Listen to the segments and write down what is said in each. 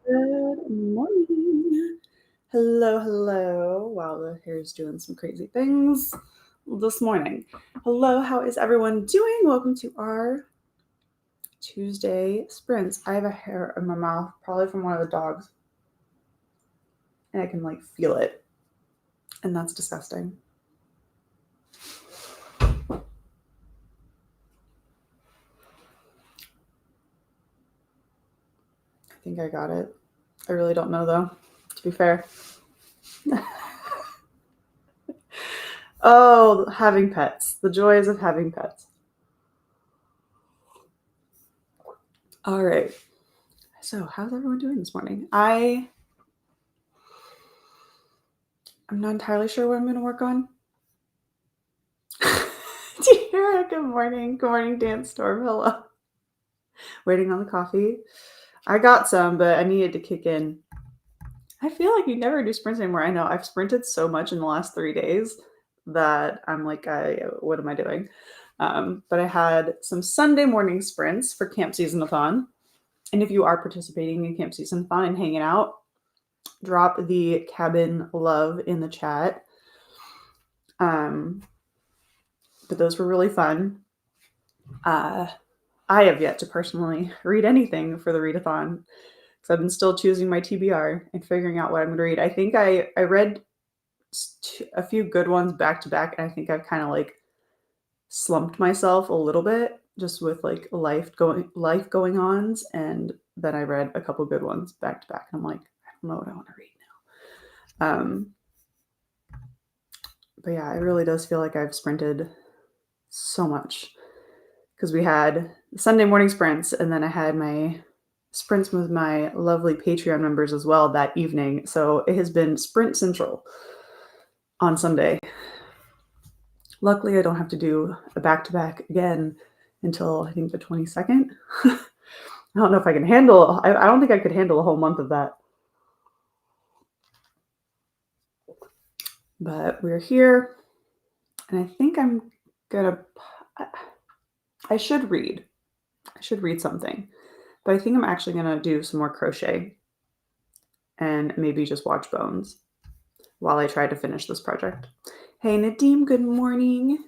Good morning. Hello, hello. Wow, the hair's doing some crazy things this morning. Hello, how is everyone doing? Welcome to our Tuesday sprints. I have a hair in my mouth, probably from one of the dogs, and I can feel it, and that's disgusting. I think I got it. I really don't know though, to be fair. Oh, having pets. The joys of having pets. All right. So, how's everyone doing this morning? I'm not entirely sure what I'm going to work on. Do you hear it? Good morning. Good morning, Dance Storm. Hello. Waiting on the coffee. I got some, but I needed to kick in. I feel like you never do sprints anymore. I know I've sprinted so much in the last 3 days that I'm like, what am I doing? But I had some Sunday morning sprints for Camp Season-a-thon. And if you are participating in Camp Season-a-thon and hanging out, drop the cabin love in the chat. But those were really fun. I have yet to personally read anything for the readathon because I've been still choosing my TBR and figuring out what I'm going to read. I think I read a few good ones back to back, and I think I've kind of like slumped myself a little bit just with like life going ons, and then I read a couple good ones back to back, and I'm like, I don't know what I want to read now. But yeah, it really does feel like I've sprinted so much because we had Sunday morning sprints, and then I had my sprints with my lovely Patreon members as well that evening. So it has been sprint central on Sunday. Luckily, I don't have to do a back-to-back again until I think the 22nd. I don't know if I can handle, I don't think I could handle a whole month of that. But we're here, and I think I'm gonna, I should read something, but I think I'm actually gonna do some more crochet and maybe just watch Bones while I try to finish this project. Hey Nadim, good morning.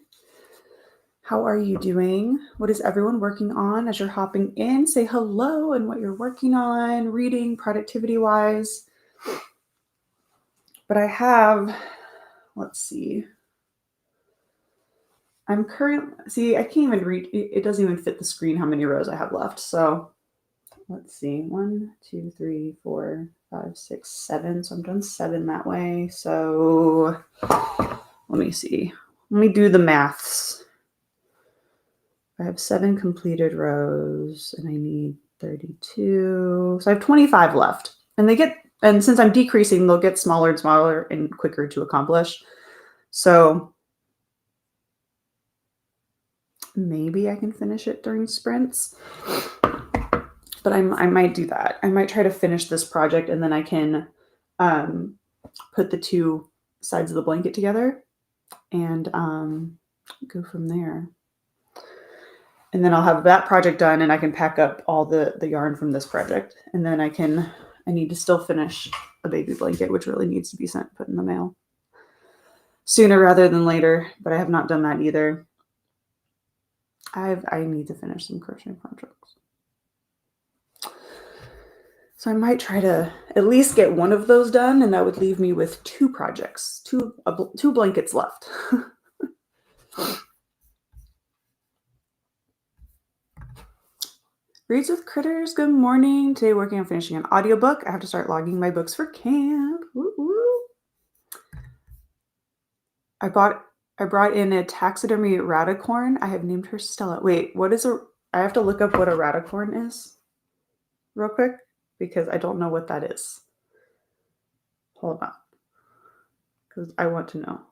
How are you doing? What is everyone working on as you're hopping in? Say hello and what you're working on, reading, productivity-wise. But I have, let's see. I can't even read, it doesn't even fit the screen how many rows I have left. So let's see, 1, 2, 3, 4, 5, 6, 7. So I'm done 7 that way. So let me see. Let me do the maths. I have 7 completed rows and I need 32. So I have 25 left. And since I'm decreasing, they'll get smaller and smaller and quicker to accomplish. So maybe I can finish it during sprints. But I might do that. I might try to finish this project and then I can put the 2 sides of the blanket together and go from there. And then I'll have that project done and I can pack up all the yarn from this project. And then I need to still finish a baby blanket, which really needs to be put in the mail sooner rather than later. But I have not done that either. I need to finish some crochet projects. So I might try to at least get one of those done, and that would leave me with 2 projects, 2 blankets left. Reads with Critters, good morning. Today working on finishing an audiobook. I have to start logging my books for camp. Woo-woo. I brought in a taxidermy ratacorn. I have named her Stella. Wait, I have to look up what a ratacorn is real quick because I don't know what that is. Hold on. Because I want to know.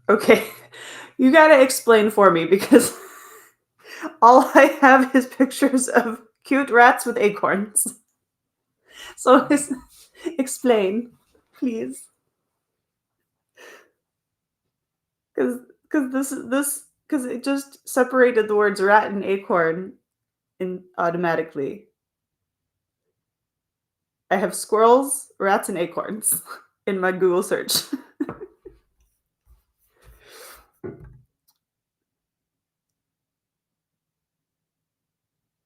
Okay, you gotta explain for me because all I have is pictures of cute rats with acorns. So explain, please. Because it just separated the words rat and acorn automatically. I have squirrels, rats, and acorns in my Google search.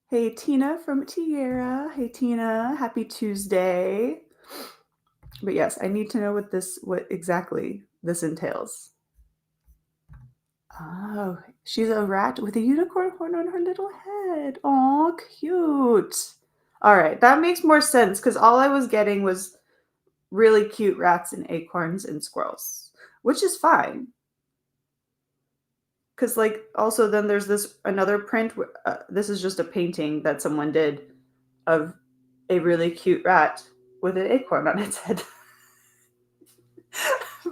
Hey, Tina from Tierra. Hey, Tina. Happy Tuesday. But yes, I need to know what exactly this entails. Oh, she's a rat with a unicorn horn on her little head. Oh, cute. All right, that makes more sense because all I was getting was really cute rats and acorns and squirrels, which is fine. Because also then there's another print. This is just a painting that someone did of a really cute rat with an acorn on its head.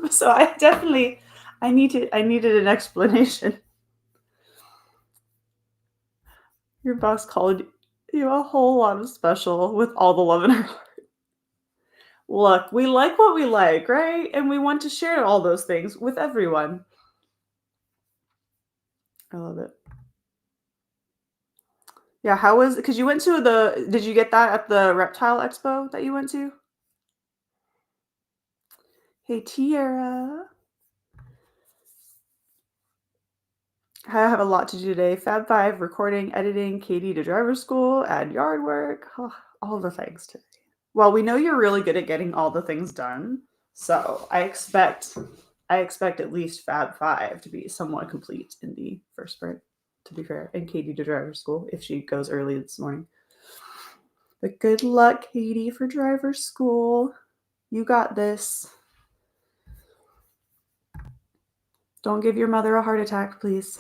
So I needed an explanation. Your boss called you a whole lot of special with all the love in her heart. Look, we like what we like, right? And we want to share all those things with everyone. I love it. Yeah, how was, because you went to did you get that at the reptile expo that you went to? Hey, Tiara. I have a lot to do today. Fab 5, recording, editing, Katie to driver school, add yard work, all the things today. Well, we know you're really good at getting all the things done, so I expect at least Fab 5 to be somewhat complete in the first sprint, to be fair, and Katie to driver school if she goes early this morning. But good luck, Katie, for driver school. You got this. Don't give your mother a heart attack, please.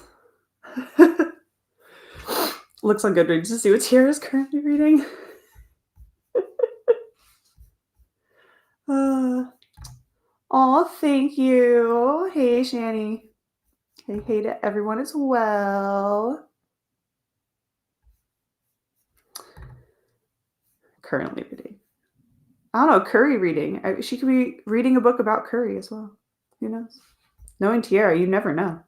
Looks on Goodreads to see what Tiara's currently reading. Oh, thank you. Hey, Shani. Hey to everyone as well. Currently reading. I don't know, curry reading. She could be reading a book about curry as well. Who knows? Knowing Tiara, you never know.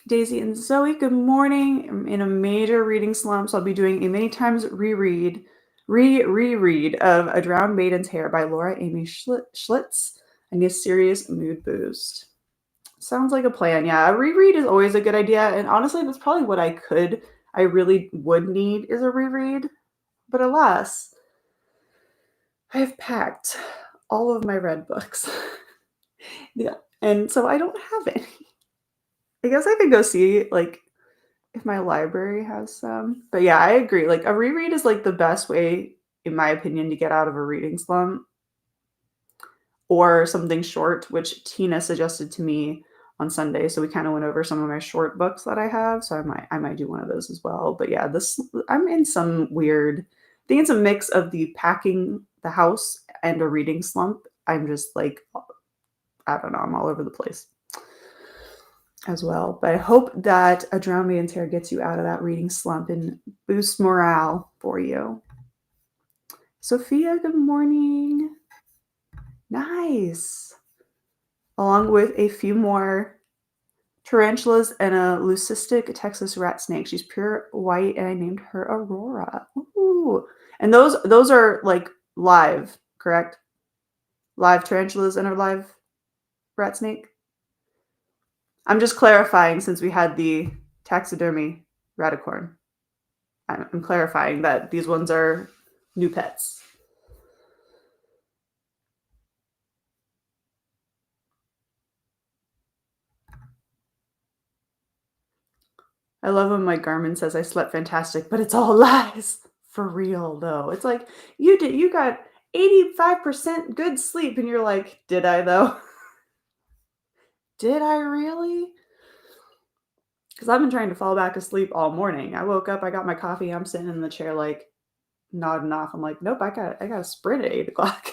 Daisy and Zoe, good morning. I'm in a major reading slump, so I'll be doing a many times reread of A Drowned Maiden's Hair by Laura Amy Schlitz. I need a serious mood boost. Sounds like a plan. Yeah, a reread is always a good idea. And honestly, that's probably what I really would need is a reread. But alas, I have packed all of my read books. Yeah. And so I don't have any. I guess I could go see like if my library has some. But yeah, I agree. Like a reread is like the best way, in my opinion, to get out of a reading slump. Or something short, which Tina suggested to me on Sunday. So we kind of went over some of my short books that I have. So I might do one of those as well. But yeah, I'm in some weird, I think it's a mix of the packing the house and a reading slump. I'm just like, I don't know, I'm all over the place as well. But I hope that A Drowned Maiden's Hair gets you out of that reading slump and boosts morale for you. Sophia, good morning. Nice. Along with a few more tarantulas and a leucistic Texas rat snake. She's pure white, and I named her Aurora. Ooh. And those are like live, correct? Live tarantulas and a live rat snake? I'm just clarifying since we had the taxidermy raticorn. I'm clarifying that these ones are new pets. I love when Mike Garman says I slept fantastic, but it's all lies. For real though. It's like you got 85% good sleep and you're like, did I though? Did I really? Because I've been trying to fall back asleep all morning. I woke up, I got my coffee, I'm sitting in the chair like nodding off. I'm like, nope, I got a sprint at 8 o'clock.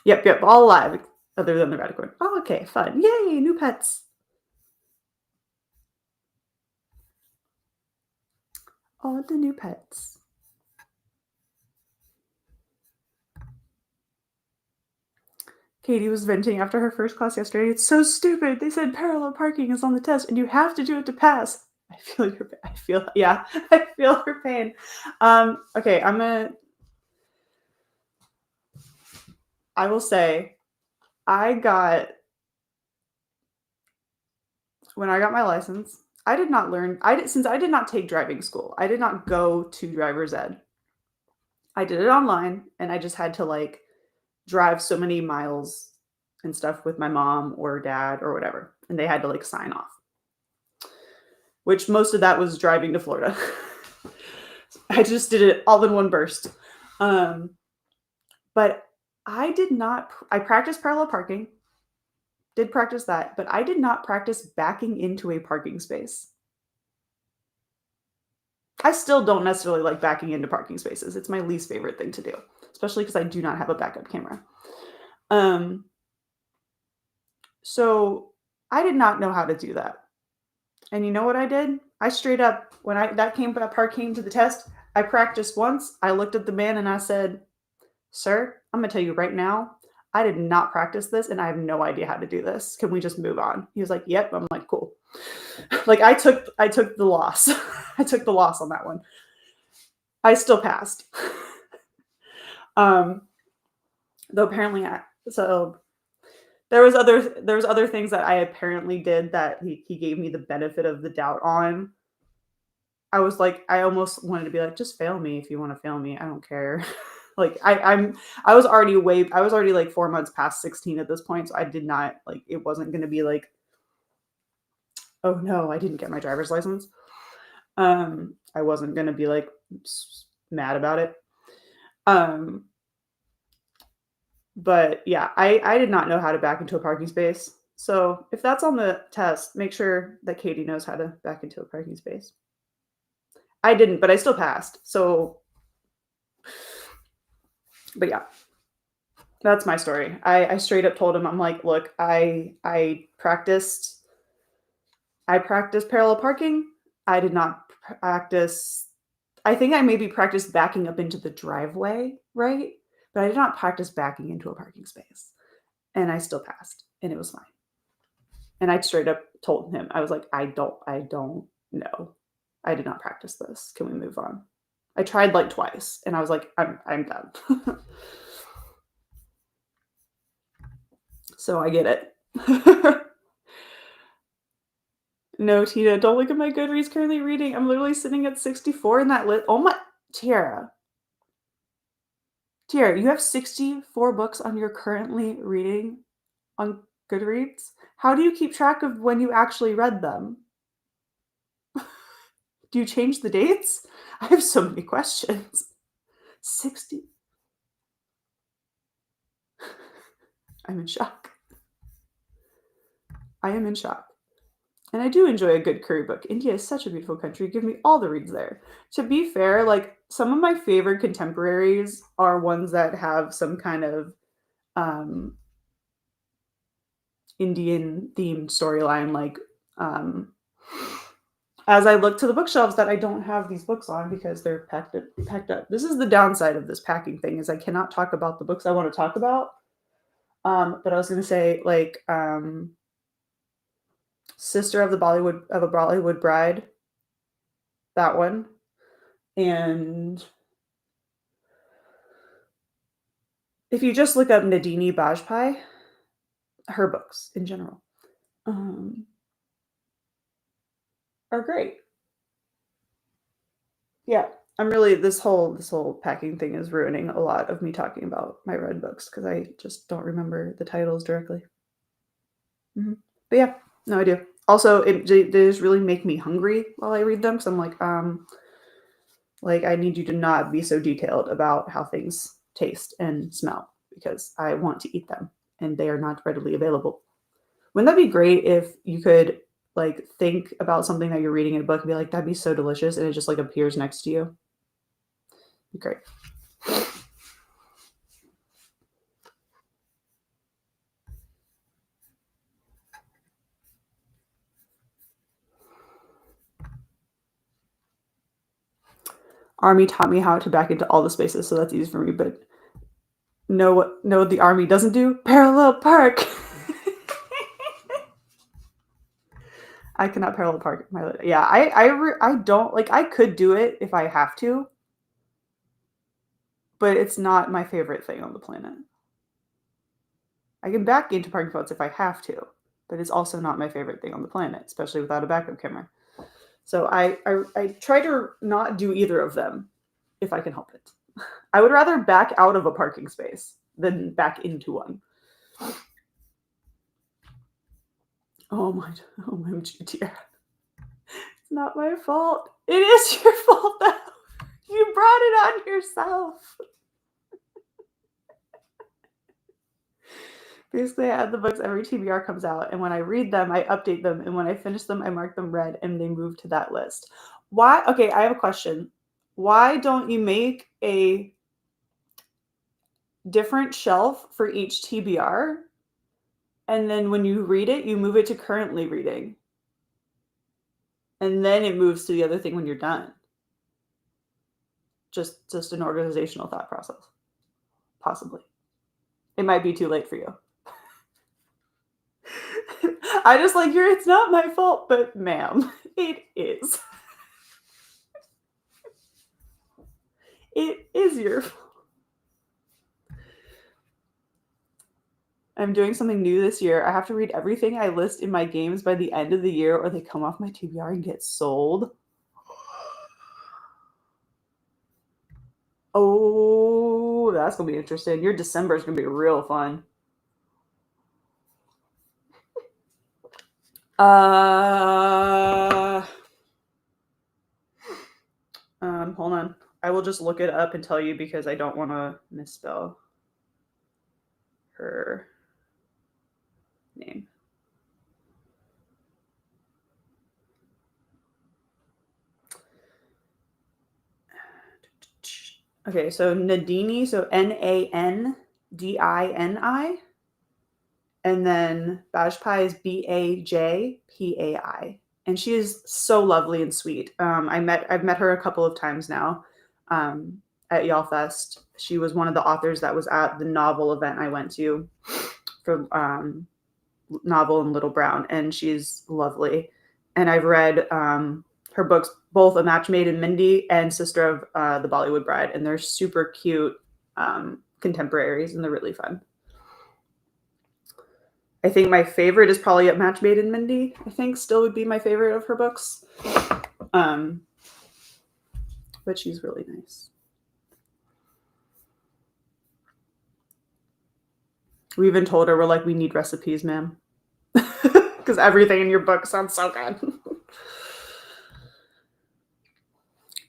Yep, all alive other than the raticorn. Oh, okay, fun. Yay, new pets. All the new pets. Katie was venting after her first class yesterday. It's so stupid. They said parallel parking is on the test and you have to do it to pass. I feel her pain. Okay, I will say, when I got my license, since I did not take driving school. I did not go to driver's ed. I did it online and I just had to like drive so many miles and stuff with my mom or dad or whatever. And they had to like sign off, which most of that was driving to Florida. I just did it all in one burst. But I practiced parallel parking, did practice that, but I did not practice backing into a parking space. I still don't necessarily like backing into parking spaces. It's my least favorite thing to do, especially because I do not have a backup camera. So I did not know how to do that. And you know what I did? I straight up, when that part came to the test, I practiced once. I looked at the man and I said, "Sir, I'm gonna tell you right now, I did not practice this and I have no idea how to do this. Can we just move on?" He was like, "Yep." I'm like, "Cool." Like I took the loss. I took the loss on that one. I still passed. Though apparently there was other things that I apparently did that he gave me the benefit of the doubt on. I was like, I almost wanted to be like, just fail me if you want to fail me. I don't care. Like I was already like 4 months past 16 at this point, so I did not like, it wasn't going to be like, oh no, I didn't get my driver's license. I wasn't going to be like mad about it. But yeah, I did not know how to back into a parking space. So if that's on the test, make sure that Katie knows how to back into a parking space. I didn't, but I still passed. So, but yeah, that's my story. I straight up told him, I'm like, look, I practiced parallel parking. I did not practice. I think I maybe practiced backing up into the driveway, right? But I did not practice backing into a parking space. And I still passed, and it was fine. And I straight up told him, I was like, I don't know. I did not practice this. Can we move on? I tried like twice, and I was like, I'm done. So I get it. No, Tina, don't look at my Goodreads currently reading. I'm literally sitting at 64 in that list. Oh my, Tiara, you have 64 books on your currently reading on Goodreads. How do you keep track of when you actually read them? Do you change the dates? I have so many questions. 60. I'm in shock. I am in shock. And I do enjoy a good curry book. India is such a beautiful country. Give me all the reads there. To be fair, like some of my favorite contemporaries are ones that have some kind of Indian themed storyline. Like as I look to the bookshelves that I don't have these books on because they're packed up. This is the downside of this packing thing, is I cannot talk about the books I want to talk about. But I was going to say, like, Sister of a Bollywood Bride, that one, and if you just look up Nadini Bajpai, her books in general are great. Yeah, I'm really, this whole packing thing is ruining a lot of me talking about my read books because I just don't remember the titles directly. Mm-hmm. But yeah, no idea. Also, they just really make me hungry while I read them, because I'm like I need you to not be so detailed about how things taste and smell, because I want to eat them and they are not readily available. Wouldn't that be great if you could like think about something that you're reading in a book and be like, that'd be so delicious, and it just like appears next to you? Great. Army taught me how to back into all the spaces, so that's easy for me. But know what the Army doesn't do? Parallel park. I cannot parallel park my. Yeah, I don't like. I could do it if I have to, but it's not my favorite thing on the planet. I can back into parking spots if I have to, but it's also not my favorite thing on the planet, especially without a backup camera. So I try to not do either of them if I can help it. I would rather back out of a parking space than back into one. Oh my GTR. It's not my fault. It is your fault though. You brought it on yourself. Basically, I add the books every TBR comes out, and when I read them, I update them, and when I finish them, I mark them red, and they move to that list. Why? Okay, I have a question. Why don't you make a different shelf for each TBR? And then when you read it, you move it to currently reading. And then it moves to the other thing when you're done. Just an organizational thought process. Possibly. It might be too late for you. I just like it's not my fault, but ma'am, it is. It is your fault. I'm doing something new this year. I have to read everything I list in my games by the end of the year, or they come off my TBR and get sold. Oh, that's going to be interesting. Your December is going to be real fun. Hold on. I will just look it up and tell you because I don't want to misspell her name. Okay, so Nadini, so Nandini, and then Bajpai is Bajpai, and she is so lovely and sweet. I've met her a couple of times now at Y'all Fest. She was one of the authors that was at the novel event I went to for Novel and Little Brown, and she's lovely. And I've read her books, both A Match Made in Mindy and Sister of the Bollywood Bride, and they're super cute contemporaries, and they're really fun. I think my favorite is probably A Match Made in Mindy. I think still would be my favorite of her books. But she's really nice. We even told her, we're like, we need recipes, ma'am. Because everything in your book sounds so good.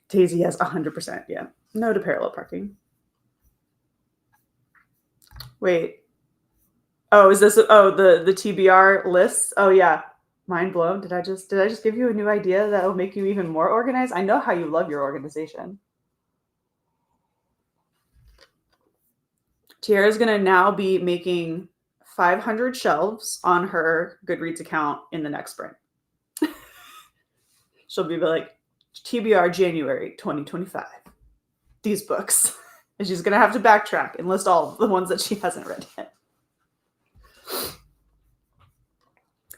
Daisy, yes, 100%. Yeah. No to parallel parking. Wait. Oh, is this the TBR lists? Oh yeah. Mind blown. Did I just give you a new idea that will make you even more organized? I know how you love your organization. Tiara's gonna now be making 500 shelves on her Goodreads account in the next sprint. She'll be like, TBR January 2025. These books. And she's going to have to backtrack and list all the ones that she hasn't read yet.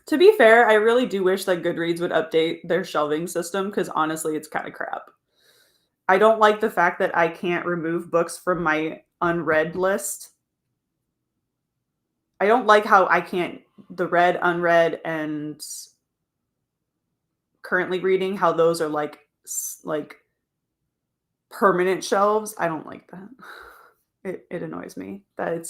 To be fair, I really do wish that Goodreads would update their shelving system because honestly, it's kind of crap. I don't like the fact that I can't remove books from my unread list. I don't like how I can't, the read, unread, and currently reading, how those are like permanent shelves. I don't like that. It annoys me that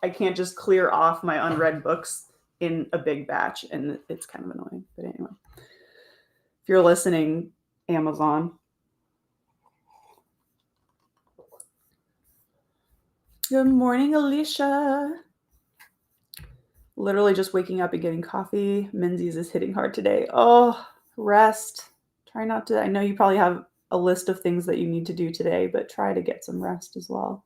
I can't just clear off my unread books in a big batch, and it's kind of annoying. But anyway, if you're listening, Amazon. Good morning, Alicia. Literally just waking up and getting coffee. Menzies is hitting hard today. Oh, rest. Try not to. I know you probably have a list of things that you need to do today, but try to get some rest as well.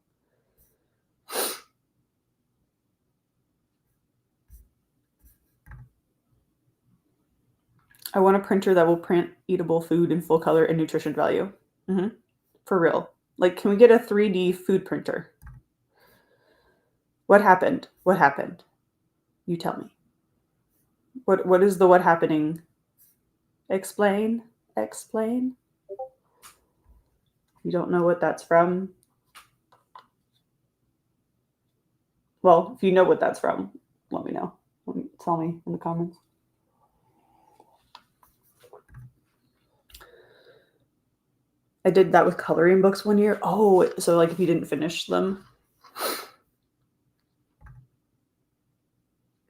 I want a printer that will print eatable food in full color and nutrition value. Mm-hmm. For real. Like, can we get a 3D food printer? What happened? What happened? You tell me. What is the what happening? Explain. You don't know what that's from? Well, if you know what that's from, let me know. Tell me in the comments. I did that with coloring books one year. Oh, so like if you didn't finish them.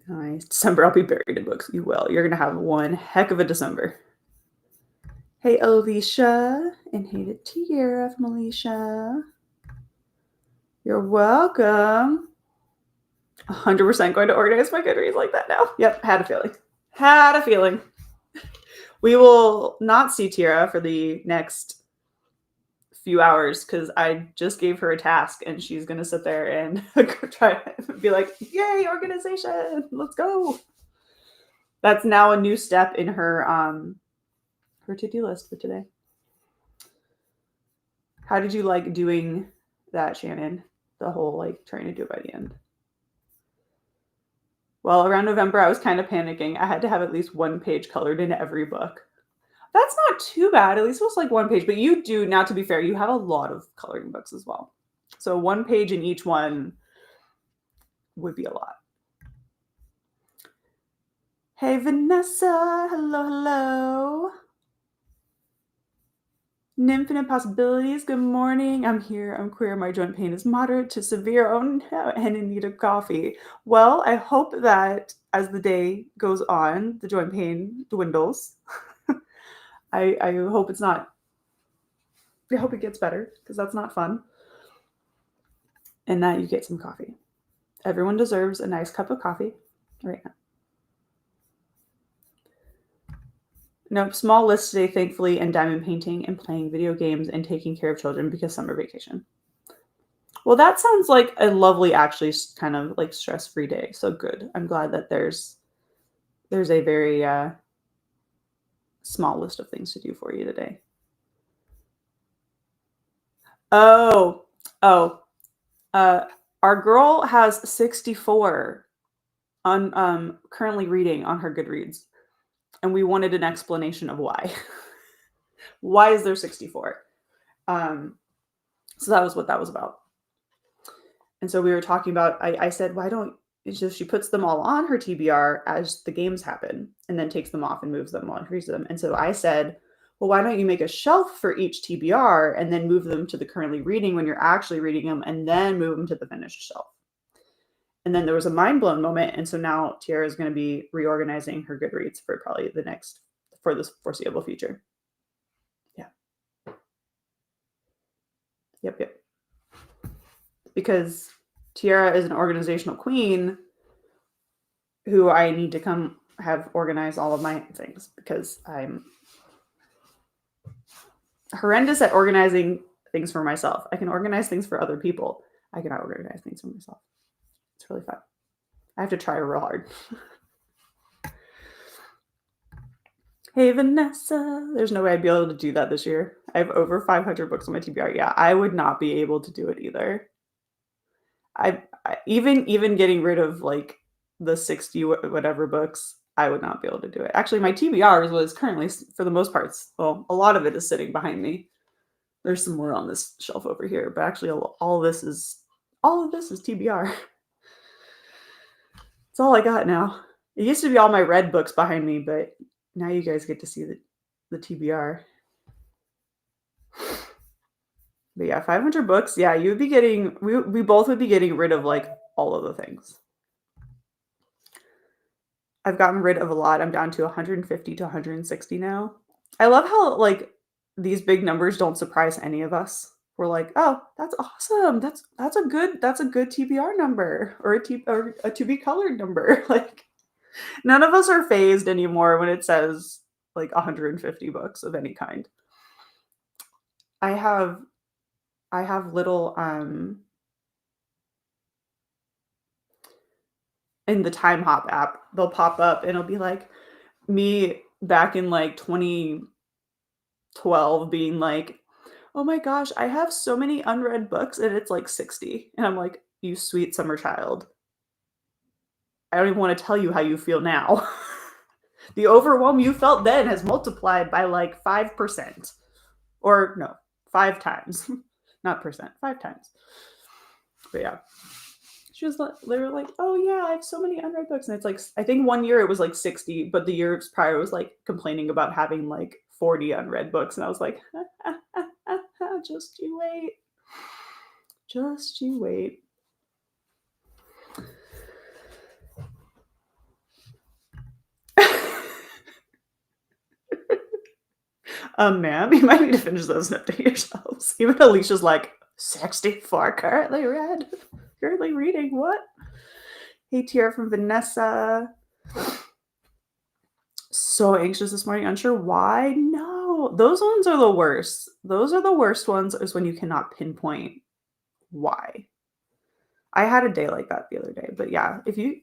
Nice. December, I'll be buried in books. You will. You're going to have one heck of a December. Hey, Alicia. And hey to Tiara from Alicia. You're welcome. 100% going to organize my Goodreads like that now. Yep, had a feeling. We will not see Tira for the next few hours because I just gave her a task and she's going to sit there and try to be like, yay, organization, let's go. That's now a new step in her to-do list for today. How did you like doing that, Shannon? The whole like trying to do it by the end. Well, around November, I was kind of panicking. I had to have at least one page colored in every book. That's not too bad. At least it was like one page. But you do, now to be fair, you have a lot of coloring books as well. So one page in each one would be a lot. Hey, Vanessa. Hello, hello. Infinite possibilities. Good morning. I'm here. I'm queer. My joint pain is moderate to severe. Oh no, and in need of coffee. Well, I hope that as the day goes on, the joint pain dwindles. I hope it's not. I hope it gets better because that's not fun. And that you get some coffee. Everyone deserves a nice cup of coffee right now. Nope, small list today, thankfully, and diamond painting and playing video games and taking care of children because summer vacation. Well, that sounds like a lovely, actually, kind of like stress-free day. So good. I'm glad that there's a very small list of things to do for you today. Oh, our girl has 64 on currently reading on her Goodreads, and we wanted an explanation of why. Why is there 64? So that was what that was about. And so we were talking about, I said, why don't, it's just she puts them all on her TBR as the games happen and then takes them off and moves them on, reads them. And so I said, well, why don't you make a shelf for each TBR and then move them to the currently reading when you're actually reading them and then move them to the finished shelf. And then there was a mind blown moment. And so now Tiara is going to be reorganizing her Goodreads for probably for this foreseeable future. Yeah. Yep. Because Tiara is an organizational queen who I need to come have organize all of my things because I'm horrendous at organizing things for myself. I can organize things for other people. I cannot organize things for myself. It's really fun. I have to try real hard. Hey, Vanessa. There's no way I'd be able to do that this year. I have over 500 books on my TBR. Yeah, I would not be able to do it either. I even getting rid of like the 60 whatever books, I would not be able to do it. Actually, my TBR was currently, for the most parts, well, a lot of it is sitting behind me. There's some more on this shelf over here, but actually all of this is TBR. It's all I got now. It used to be all my red books behind me, but now you guys get to see the TBR. But yeah, 500 books. Yeah, you would be getting, we both would be getting rid of like all of the things. I've gotten rid of a lot. I'm down to 150 to 160 now. I love how like these big numbers don't surprise any of us. We're like, oh, that's awesome. That's a good TBR number or a to be colored number. Like none of us are phased anymore when it says like 150 books of any kind. I have little in the Time Hop app, they'll pop up and it'll be like me back in like 2012 being like, oh my gosh, I have so many unread books and it's like 60. And I'm like, you sweet summer child. I don't even want to tell you how you feel now. The overwhelm you felt then has multiplied by like 5%. Or no, 5 times. Not percent, 5 times. But yeah. She was like, they were like, oh yeah, I have so many unread books. And it's like, I think one year it was like 60, but the years prior was like complaining about having like 40 unread books. And I was like, just you wait. Just you wait. Ma'am, you might need to finish those and update yourselves. Even Alicia's like, 64 currently read. Currently reading, what? Hey, Tiara from Vanessa. So anxious this morning, unsure why. No, those ones are the worst. Those are the worst ones is when you cannot pinpoint why. I had a day like that the other day, but yeah, if you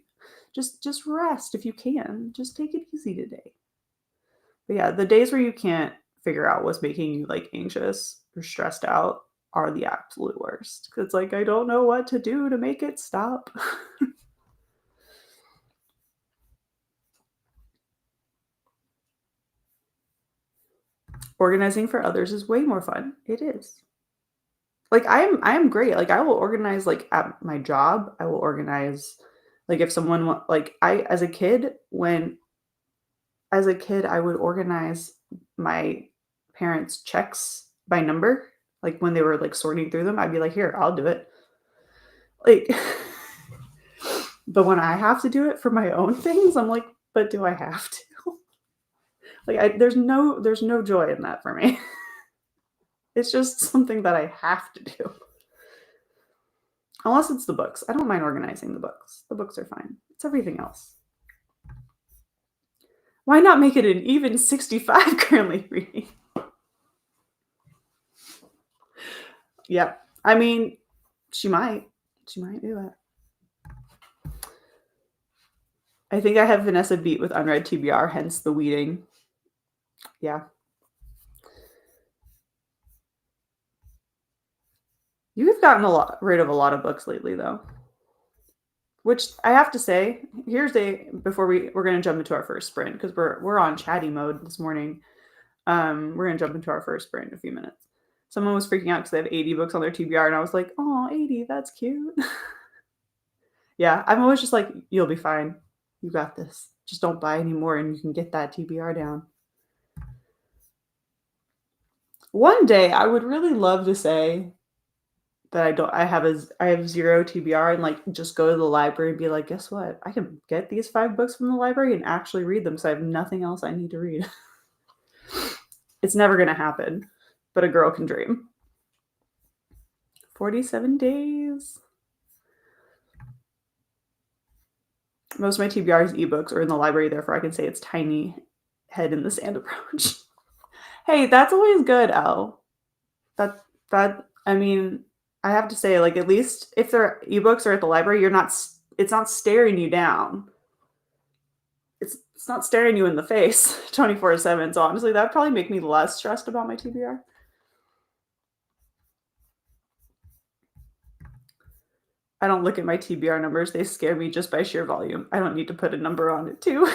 just rest if you can. Just take it easy today. But yeah, the days where you can't figure out what's making you like anxious or stressed out are the absolute worst. Cause like I don't know what to do to make it stop. Organizing for others is way more fun. It is. Like I am great. Like I will organize like at my job. I will organize like if someone like I as a kid I would organize my parents' checks by number. Like when they were like sorting through them, I'd be like, "Here, I'll do it." Like but when I have to do it for my own things, I'm like, "But do I have to?" Like there's no joy in that for me. It's just something that I have to do. Unless it's the books. I don't mind organizing the books. The books are fine. It's everything else. Why not make it an even 65 currently reading? Yep. I mean, she might. She might do it. I think I have Vanessa beat with unread TBR, hence the weeding. Yeah. You've gotten rid of a lot of books lately, though. Which I have to say, before we're gonna jump into our first sprint because we're on chatty mode this morning. We're gonna jump into our first sprint in a few minutes. Someone was freaking out because they have 80 books on their TBR, and I was like, "Oh, 80, that's cute." Yeah, I'm always just like, "You'll be fine. You got this. Just don't buy any more, and you can get that TBR down." One day, I would really love to say that I have zero TBR and like just go to the library and be like, guess what? I can get these 5 books from the library and actually read them because I have nothing else I need to read. It's never gonna happen, but a girl can dream. 47 days. Most of my TBRs ebooks are in the library, therefore I can say it's tiny head in the sand approach. Hey, that's always good, Elle. That I mean, I have to say, like, at least if their ebooks are at the library, it's not staring you down. It's not staring you in the face 24/7. So honestly, that'd probably make me less stressed about my TBR. I don't look at my TBR numbers. They scare me just by sheer volume. I don't need to put a number on it too.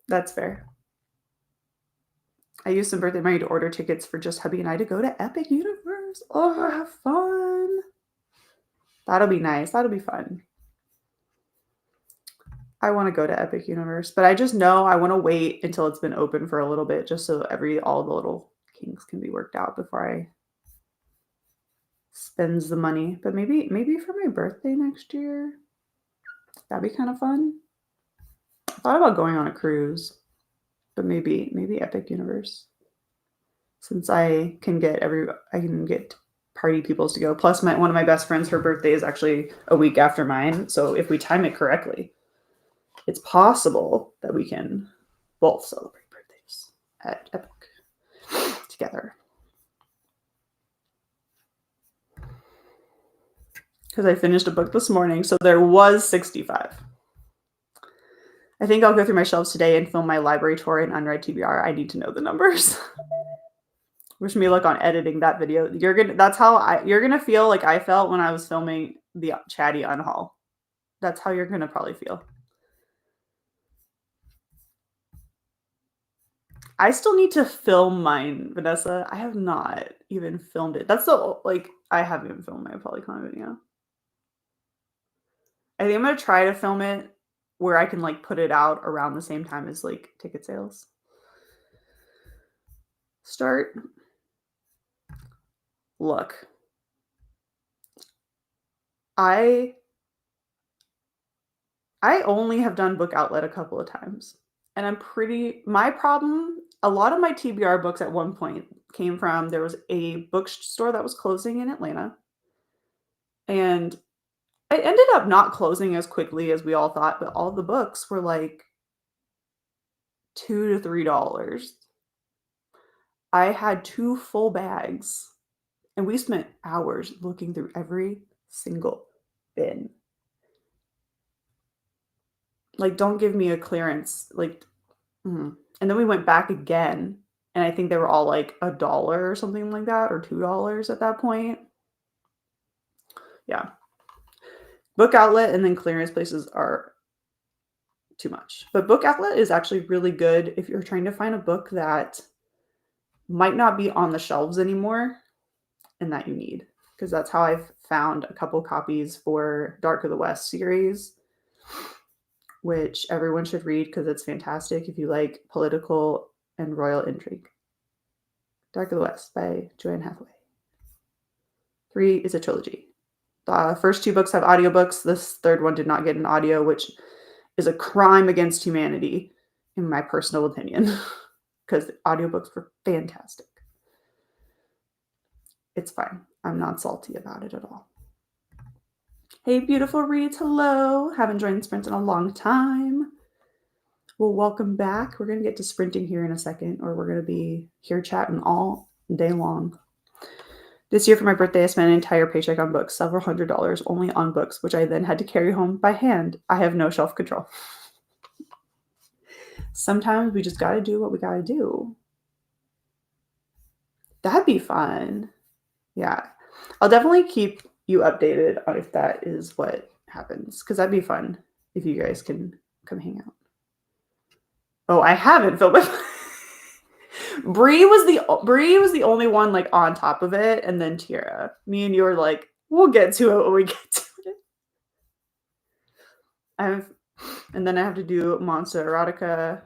That's fair. I used some birthday money to order tickets for just hubby and I to go to Epic Universe. Oh, have fun. That'll be nice. That'll be fun. I want to go to Epic Universe, but I just know I want to wait until it's been open for a little bit just so all the little kinks can be worked out before I spends the money. But maybe for my birthday next year, that'd be kind of fun. I thought about going on a cruise, but maybe Epic Universe. Since I can get party peoples to go. Plus one of my best friends, her birthday is actually a week after mine. So if we time it correctly, it's possible that we can both celebrate birthdays at Epic together. Because I finished a book this morning, so there was 65. I think I'll go through my shelves today and film my library tour in unread TBR. I need to know the numbers. Wish me luck on editing that video. You're gonna feel like I felt when I was filming the chatty unhaul. That's how you're gonna probably feel. I still need to film mine, Vanessa. I have not even filmed it. I haven't even filmed my Polycon video. I think I'm gonna try to film it where I can like put it out around the same time as like ticket sales start. Look, I only have done Book Outlet a couple of times. And my problem, a lot of my TBR books at one point came from, there was a bookstore that was closing in Atlanta. And it ended up not closing as quickly as we all thought, but all the books were like $2 to $3. I had 2 full bags, and we spent hours looking through every single bin. Like, don't give me a clearance, like, and then we went back again, and I think they were all like $1 or something like that, or $2 at that point. Yeah. Book outlet and then clearance places are too much. But book outlet is actually really good if you're trying to find a book that might not be on the shelves anymore and that you need. Because that's how I've found a couple copies for Dark of the West series, which everyone should read because it's fantastic if you like political and royal intrigue. Dark of the West by Joanne Hathaway. 3 is a trilogy. The first 2 books have audiobooks. This third one did not get an audio, which is a crime against humanity, in my personal opinion, because the audiobooks were fantastic. It's fine. I'm not salty about it at all. Hey, beautiful reads. Hello. Haven't joined Sprint in a long time. Well, welcome back. We're going to get to sprinting here in a second, or we're going to be here chatting all day long. This year for my birthday, I spent an entire paycheck on books, several $100s only on books, which I then had to carry home by hand. I have no shelf control. Sometimes we just got to do what we got to do. That'd be fun. Yeah. I'll definitely keep you updated on if that is what happens, because that'd be fun if you guys can come hang out. Oh, I haven't filled my Bree was the only one like on top of it, and then Tierra. Me and you were like, we'll get to it when we get to it. And then I have to do Monster Erotica.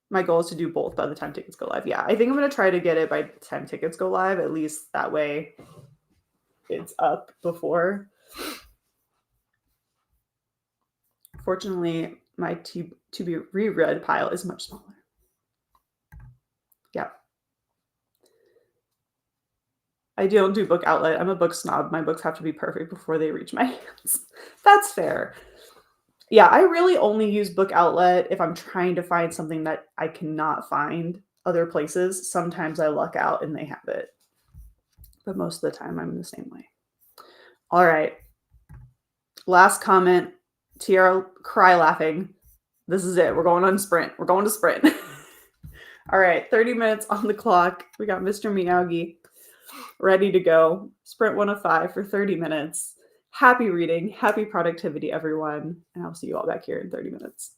My goal is to do both by the time tickets go live. Yeah, I think I'm gonna try to get it by the time tickets go live. At least that way it's up before. Fortunately, my to be reread pile is much smaller. Yeah. I don't do book outlet. I'm a book snob. My books have to be perfect before they reach my hands. That's fair. Yeah, I really only use book outlet if I'm trying to find something that I cannot find other places. Sometimes I luck out and they have it. But most of the time I'm the same way. All right. Last comment. Tiara cry laughing. This is it. We're going on sprint. We're going to sprint. All right. 30 minutes on the clock. We got Mr. Miyagi ready to go. Sprint 105 for 30 minutes. Happy reading. Happy productivity, everyone. And I'll see you all back here in 30 minutes.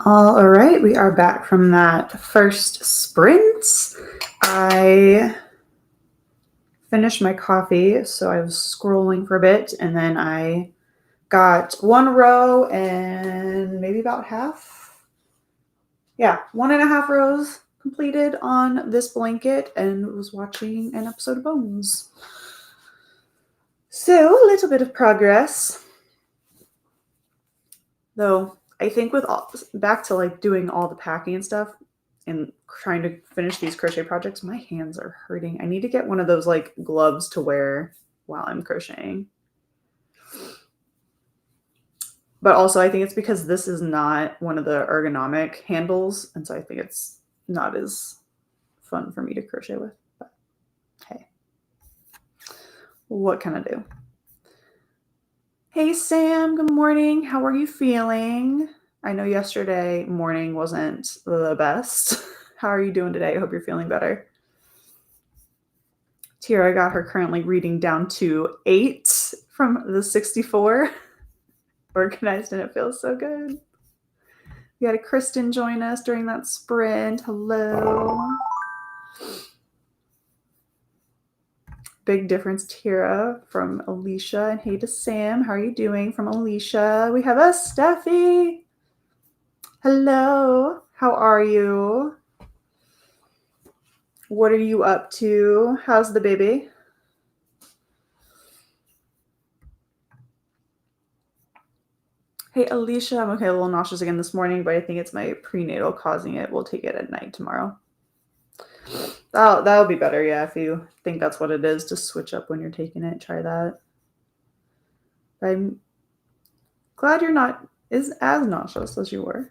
All right, we are back from that first sprint. I finished my coffee, so I was scrolling for a bit, and then I got one row and maybe about half. Yeah, 1.5 rows completed on this blanket and was watching an episode of Bones. So a little bit of progress. Though I think with back to like doing all the packing and stuff and trying to finish these crochet projects, my hands are hurting. I need to get one of those like gloves to wear while I'm crocheting. But also I think it's because this is not one of the ergonomic handles, and so I think it's not as fun for me to crochet with. But hey, what can I do? Hey Sam, good morning. How are you feeling? I know yesterday morning wasn't the best. How are you doing today? I hope you're feeling better. Tira got her currently reading down to 8 from the 64. Organized, and it feels so good. We had a Kristen join us during that sprint. Hello. Big difference, Tira, from Alicia. And hey to Sam. How are you doing? From Alicia. We have a Steffi. Hello. How are you? What are you up to? How's the baby? Hey, Alicia. I'm okay, a little nauseous again this morning, but I think it's my prenatal causing it. We'll take it at night tomorrow. That'll be better, yeah. If you think that's what it is, just switch up when you're taking it. Try that. I'm glad you're not as nauseous as you were.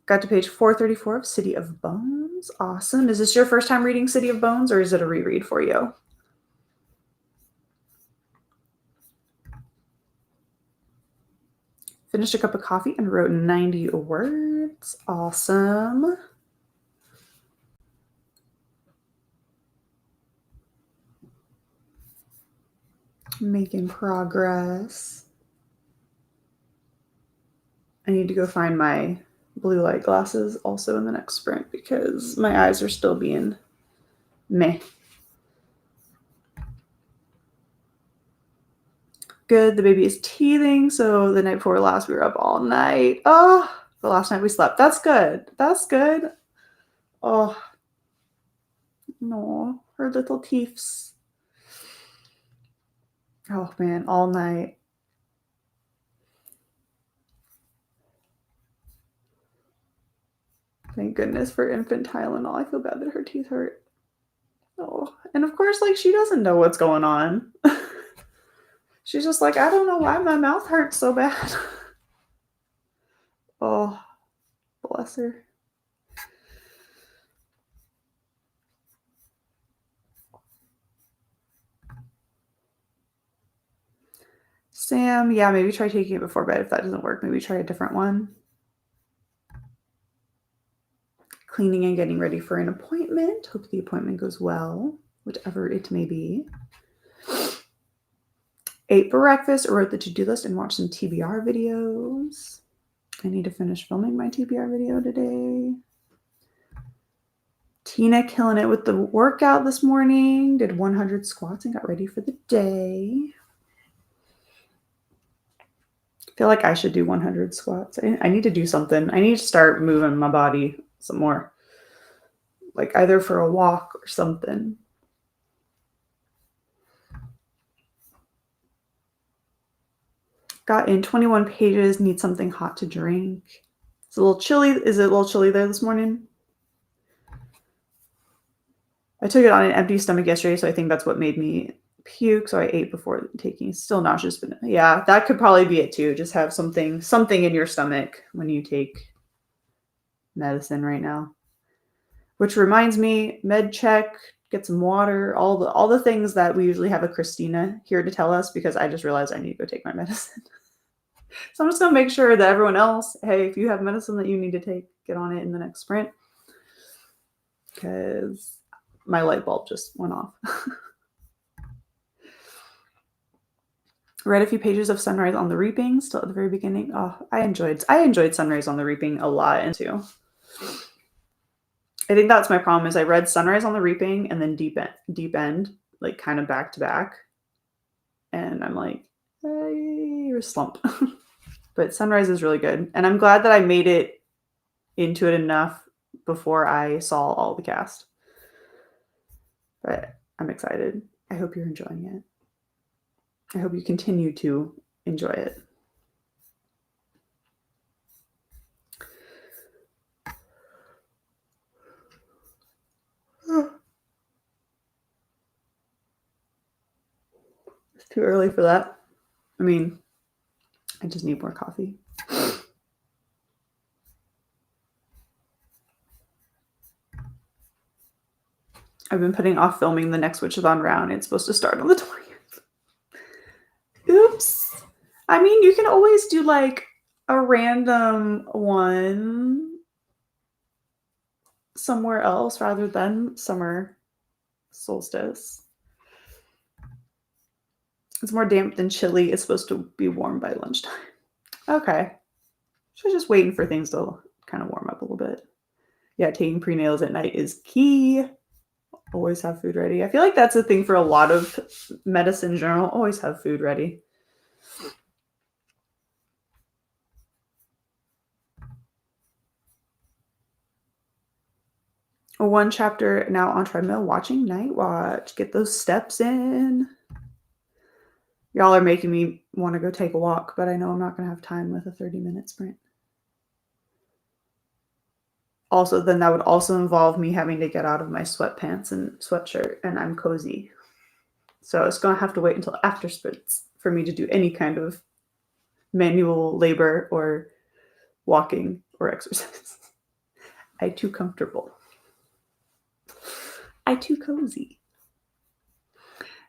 Got to page 434 of City of Bones. Awesome. Is this your first time reading City of Bones, or is it a reread for you? Finished a cup of coffee and wrote 90 words. Awesome. Making progress. I need to go find my blue light glasses also in the next sprint because my eyes are still being meh. Good. The baby is teething. So the night before last, we were up all night. Oh, the last night we slept. That's good. That's good. Oh, no, her little teeths. Oh, man, all night. Thank goodness for infant Tylenol. I feel bad that her teeth hurt. Oh, and of course, like, she doesn't know what's going on. She's just like, I don't know why my mouth hurts so bad. Oh, bless her. Sam, yeah, maybe try taking it before bed. If that doesn't work, maybe try a different one. Cleaning and getting ready for an appointment. Hope the appointment goes well, whatever it may be. Ate breakfast, wrote the to-do list, and watched some TBR videos. I need to finish filming my TBR video today. Tina killing it with the workout this morning. Did 100 squats and got ready for the day. I feel like I should do 100 squats. I need to do something. I need to start moving my body some more. Like either for a walk or something. Got in 21 pages. Need something hot to drink. It's a little chilly. Is it a little chilly there this morning? I took it on an empty stomach yesterday, so I think that's what made me puke. So I ate before taking. Still nauseous, but yeah, that could probably be it too. Just have something in your stomach when you take medicine right now. Which reminds me, med check, get some water, all the things that we usually have a Christina here to tell us, because I just realized I need to go take my medicine. So I'm just gonna make sure that everyone else, hey, if you have medicine that you need to take, get on it in the next sprint. Because my light bulb just went off. Read a few pages of Sunrise on the Reaping, still at the very beginning. Oh, I enjoyed Sunrise on the Reaping a lot, and too. I think that's my problem is I read Sunrise on the Reaping and then Deep End, like kind of back to back. And I'm like, you're a slump. But Sunrise is really good. And I'm glad that I made it into it enough before I saw all the cast. But I'm excited. I hope you're enjoying it. I hope you continue to enjoy it. It's too early for that. I mean, I just need more coffee. I've been putting off filming the next Witchathon round. It's supposed to start on the 20th. Oops. I mean, you can always do like a random one somewhere else rather than summer solstice. It's more damp than chilly. It's supposed to be warm by lunchtime. Okay. So just waiting for things to kind of warm up a little bit. Yeah, taking prenatals at night is key. Always have food ready. I feel like that's a thing for a lot of medicine in general. Always have food ready. One chapter now on treadmill, watching Night Watch. Get those steps in. Y'all are making me want to go take a walk, but I know I'm not going to have time with a 30-minute sprint. Also, then that would also involve me having to get out of my sweatpants and sweatshirt, and I'm cozy. So it's going to have to wait until after sprints for me to do any kind of manual labor or walking or exercise. I too comfortable. I too cozy.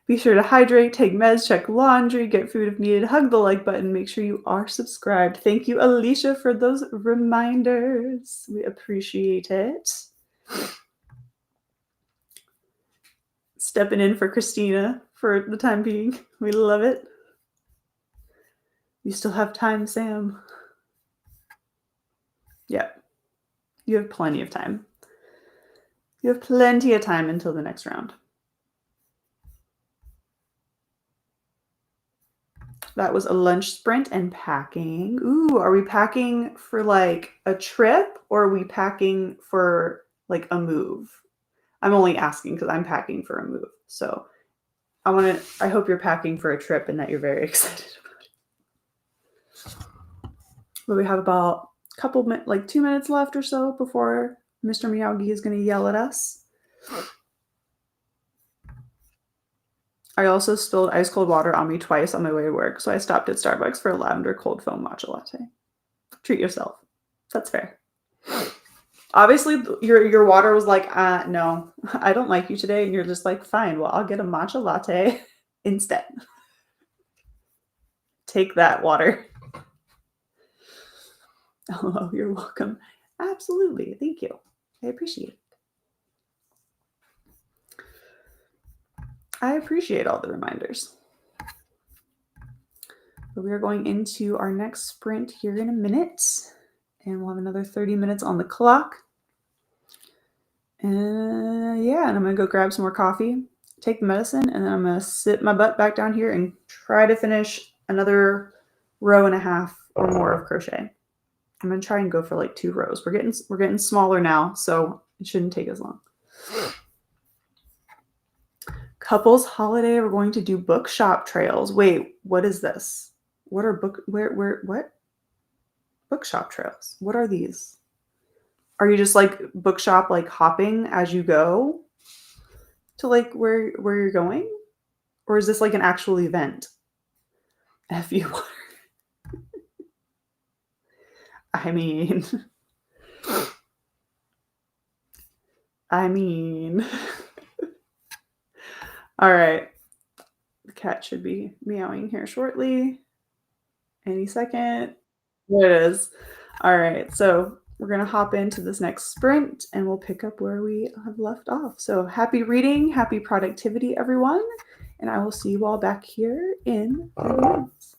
Be sure to hydrate, take meds, check laundry, get food if needed, hug the like button, make sure you are subscribed. Thank you, Alicia, for those reminders. We appreciate it. Stepping in for Christina for the time being. We love it. You still have time, Sam. Yeah. You have plenty of time. You have plenty of time until the next round. That was a lunch sprint and packing. Ooh, are we packing for like a trip or are we packing for like a move? I'm only asking because I'm packing for a move. So I hope you're packing for a trip and that you're very excited about it. But we have about a couple, like 2 minutes left or so before Mr. Miyagi is going to yell at us. I also spilled ice cold water on me twice on my way to work, so I stopped at Starbucks for a lavender cold foam matcha latte. Treat yourself. That's fair. Obviously, your water was like, no, I don't like you today. And you're just like, fine, well, I'll get a matcha latte instead. Take that, water. Oh, you're welcome. Absolutely. Thank you. I appreciate it. I appreciate all the reminders. But we are going into our next sprint here in a minute. And we'll have another 30 minutes on the clock. And yeah, and I'm going to go grab some more coffee, take the medicine, and then I'm going to sit my butt back down here and try to finish another row and a half or more of crochet. I'm going to try and go for like 2 rows. We're getting smaller now, so it shouldn't take as long. Couples holiday, we're going to do bookshop trails. Wait, what is this? What are what? Bookshop trails. What are these? Are you just like bookshop like hopping as you go to like where you're going? Or is this like an actual event? F you are. I mean all right. The cat should be meowing here shortly. Any second. There it is. All right. So we're going to hop into this next sprint and we'll pick up where we have left off. So happy reading, happy productivity, everyone. and I will see you all back here in 30 minutes.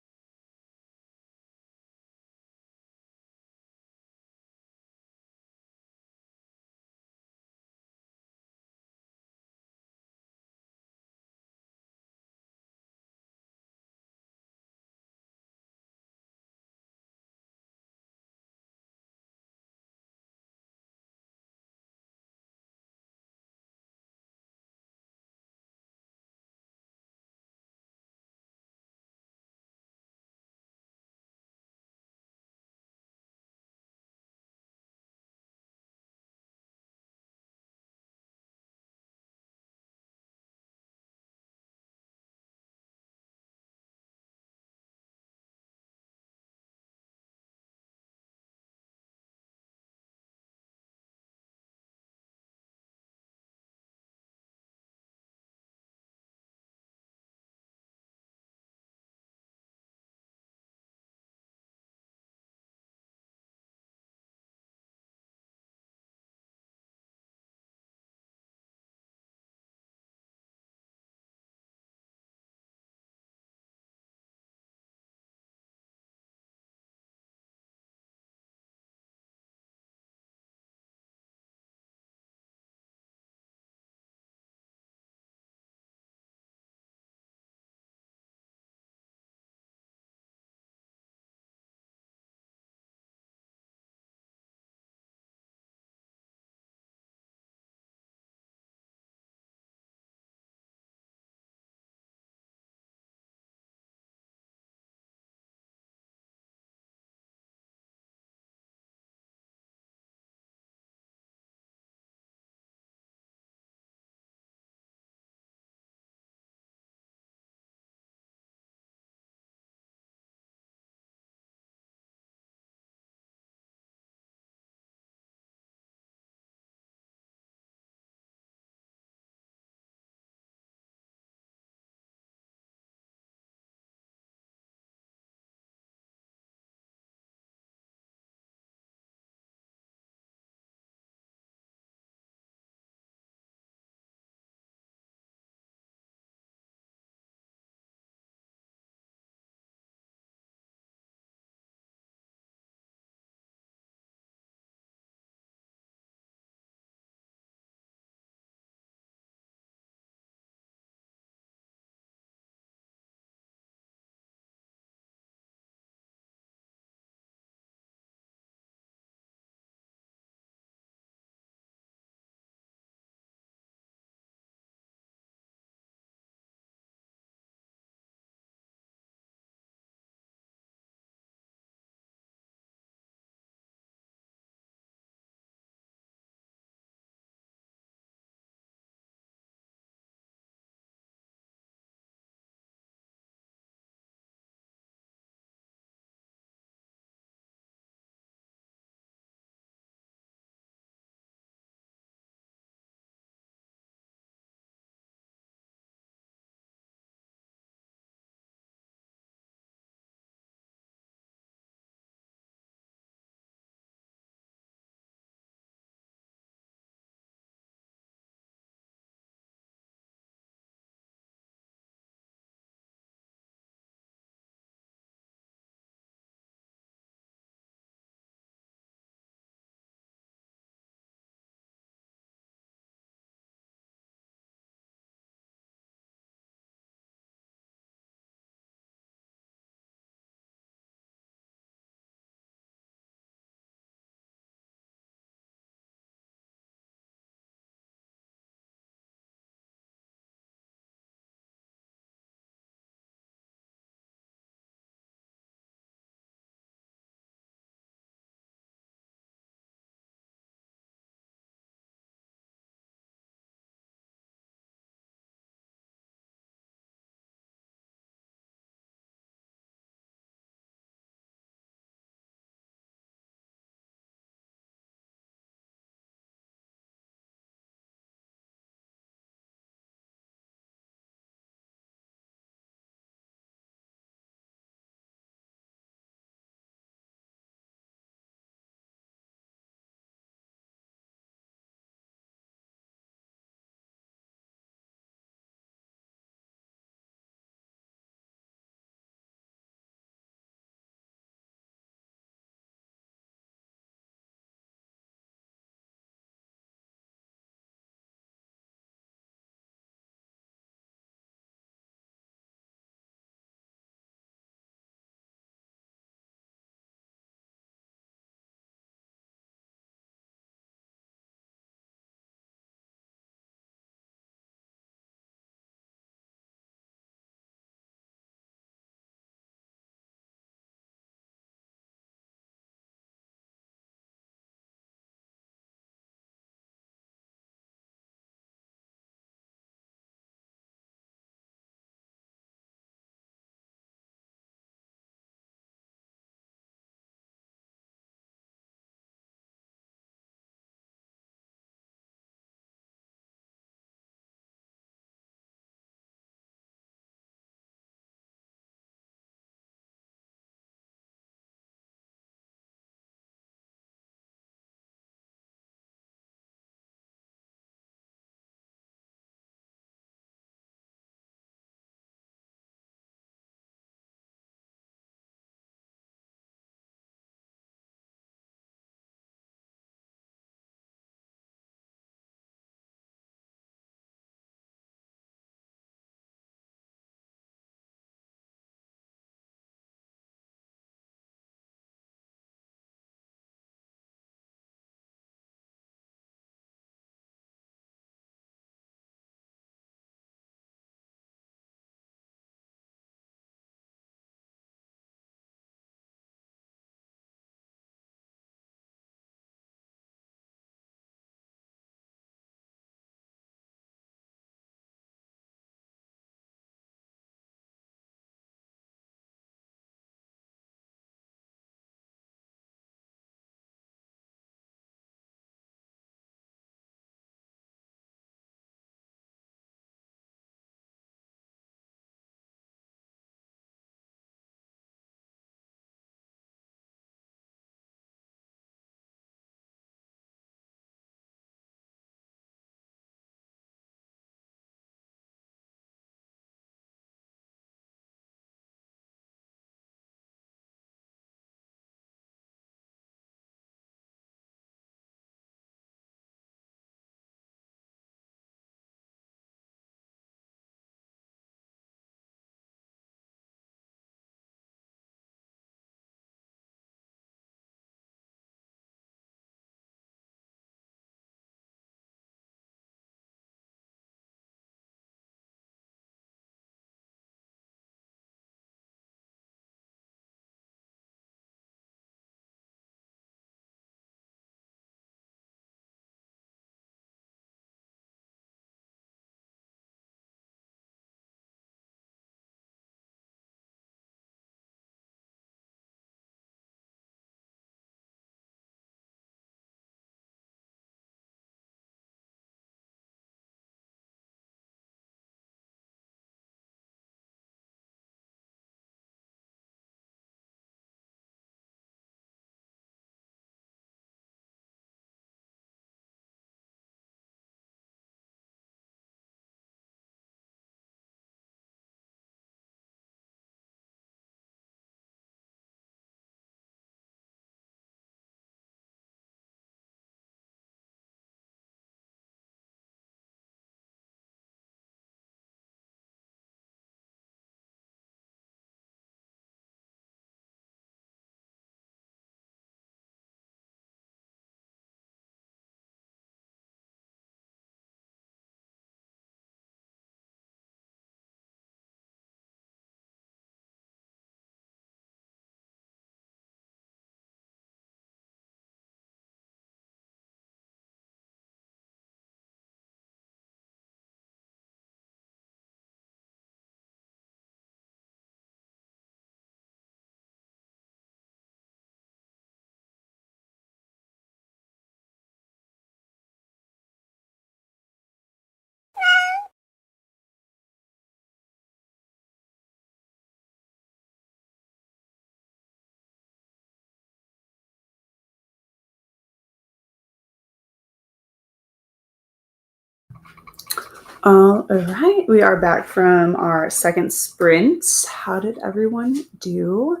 All right, we are back from our second sprint. How did everyone do?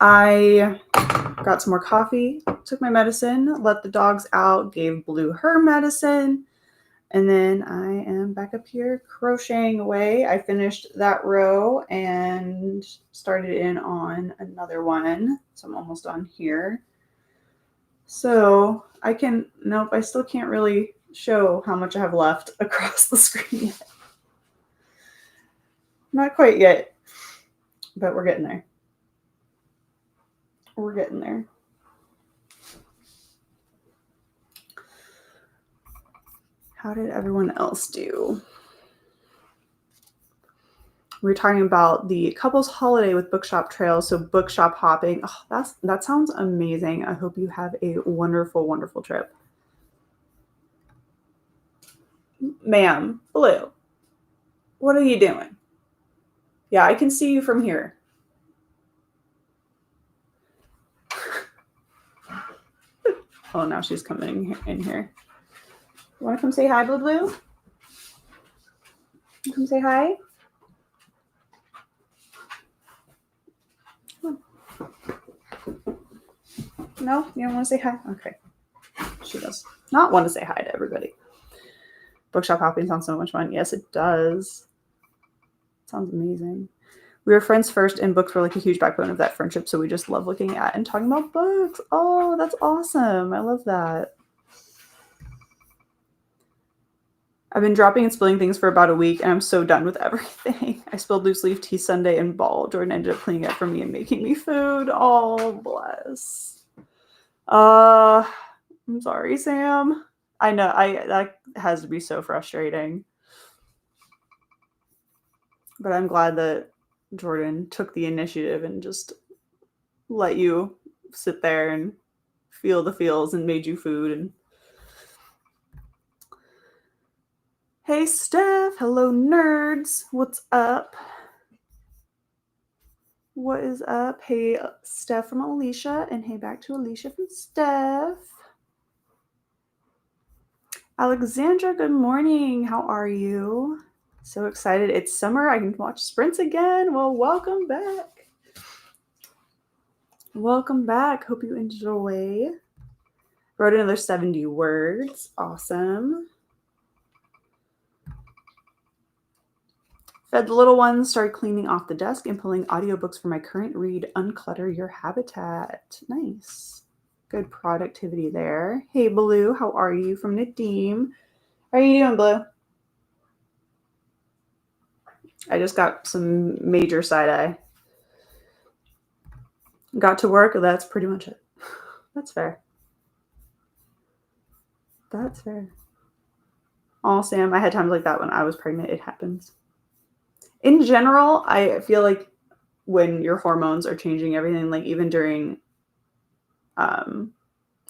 I got some more coffee, took my medicine, let the dogs out, gave Blue her medicine, and then I am back up here crocheting away. I finished that row and started in on another one, so I'm almost done here. So I still can't really show how much I have left across the screen yet. Not quite yet, but we're getting there. We're getting there. How did everyone else do? We were talking about the couple's holiday with bookshop trails, so bookshop hopping. Oh, that sounds amazing. I hope you have a wonderful, wonderful trip. Ma'am, Blue, what are you doing? Yeah, I can see you from here. Oh, now she's coming in here. You want to come say hi, Blue Blue? Come say hi? No? You don't want to say hi? Okay. She does not want to say hi to everybody. Bookshop hopping sounds so much fun. Yes, it does. Sounds amazing. We were friends first, and books were like a huge backbone of that friendship, so we just love looking at and talking about books. Oh, that's awesome. I love that. I've been dropping and spilling things for about a week, and I'm so done with everything. I spilled loose leaf tea sundae and ball. Jordan ended up cleaning it for me and making me food. Oh, bless. I'm sorry, Sam. I know, that has to be so frustrating. But I'm glad that Jordan took the initiative and just let you sit there and feel the feels and made you food. And hey, Steph. Hello, nerds. What's up? What is up? Hey, Steph from Alicia, and hey, back to Alicia from Steph. Alexandra, good morning. How are you? So excited. It's summer. I can watch sprints again. Well, welcome back. Welcome back. Hope you enjoy. Wrote another 70 words. Awesome. Fed the little ones, started cleaning off the desk and pulling audiobooks for my current read, Unclutter Your Habitat. Nice. Good productivity there. Hey, Blue, how are you? From Nadim. How are you doing, Blue? I just got some major side-eye. Got to work. That's pretty much it. That's fair. That's fair. Oh, Sam, I had times like that when I was pregnant. It happens. In general, I feel like when your hormones are changing everything, like even during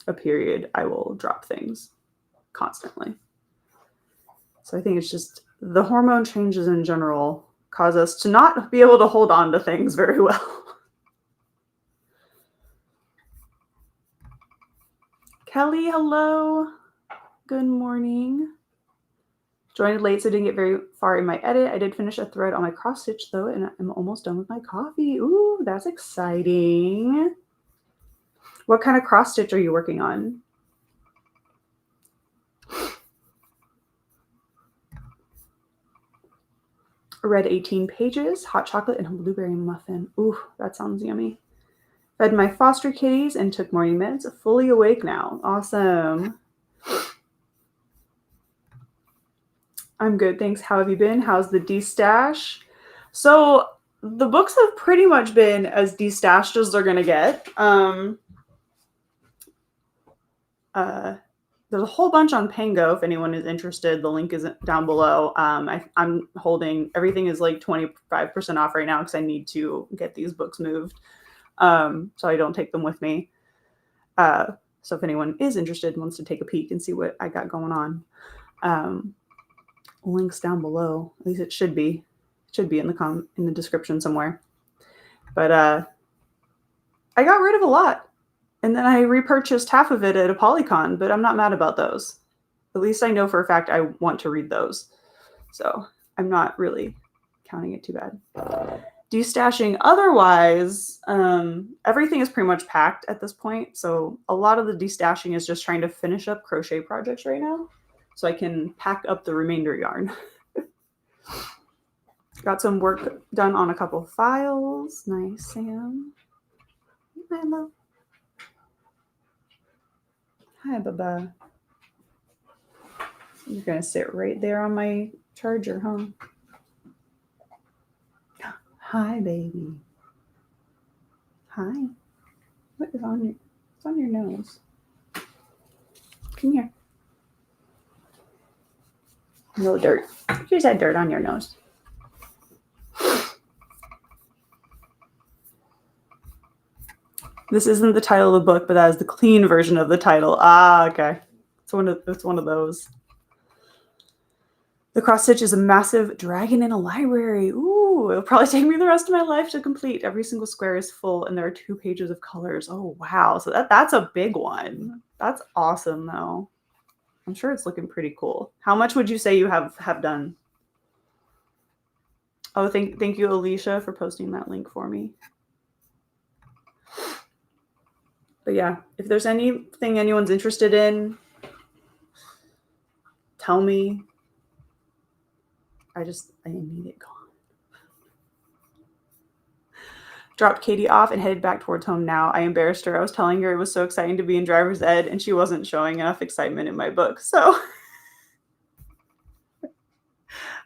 a period, I will drop things constantly. So I think it's just the hormone changes in general cause us to not be able to hold on to things very well. Kelly, hello. Good morning. Joined late, so I didn't get very far in my edit. I did finish a thread on my cross stitch though, and I'm almost done with my coffee. Ooh, that's exciting. What kind of cross stitch are you working on? I read 18 pages, hot chocolate, and a blueberry muffin. Ooh, that sounds yummy. Fed my foster kitties and took morning meds. Fully awake now. Awesome. I'm good, thanks. How have you been? How's the de-stash? So the books have pretty much been as de-stashed as they're gonna get. There's a whole bunch on Pango if anyone is interested. The link is down below. I'm holding, everything is like 25% off right now because I need to get these books moved. So I don't take them with me. So if anyone is interested and wants to take a peek and see what I got going on, links down below. At least it should be. It should be in the description somewhere. But I got rid of a lot. And then I repurchased half of it at a Polycon, but I'm not mad about those. At least I know for a fact I want to read those. So I'm not really counting it too bad. Destashing otherwise, everything is pretty much packed at this point. So a lot of the destashing is just trying to finish up crochet projects right now so I can pack up the remainder yarn. Got some work done on a couple files. Nice, Sam. Hi, love. Hi, Baba. You're going to sit right there on my charger, huh? Hi, baby. Hi. What is on your, what's on your nose? Come here. No dirt. You just had dirt on your nose. This isn't the title of the book, but that is the clean version of the title. Ah, okay. It's one of those. The cross stitch is a massive dragon in a library. Ooh, it'll probably take me the rest of my life to complete. Every single square is full, and there are 2 pages of colors. Oh, wow. So that's a big one. That's awesome, though. I'm sure it's looking pretty cool. How much would you say you have done? Oh, thank you, Alicia, for posting that link for me. But yeah, if there's anything anyone's interested in, tell me. I need it gone. Dropped Katie off and headed back towards home now. I embarrassed her. I was telling her it was so exciting to be in driver's ed, and she wasn't showing enough excitement in my book. So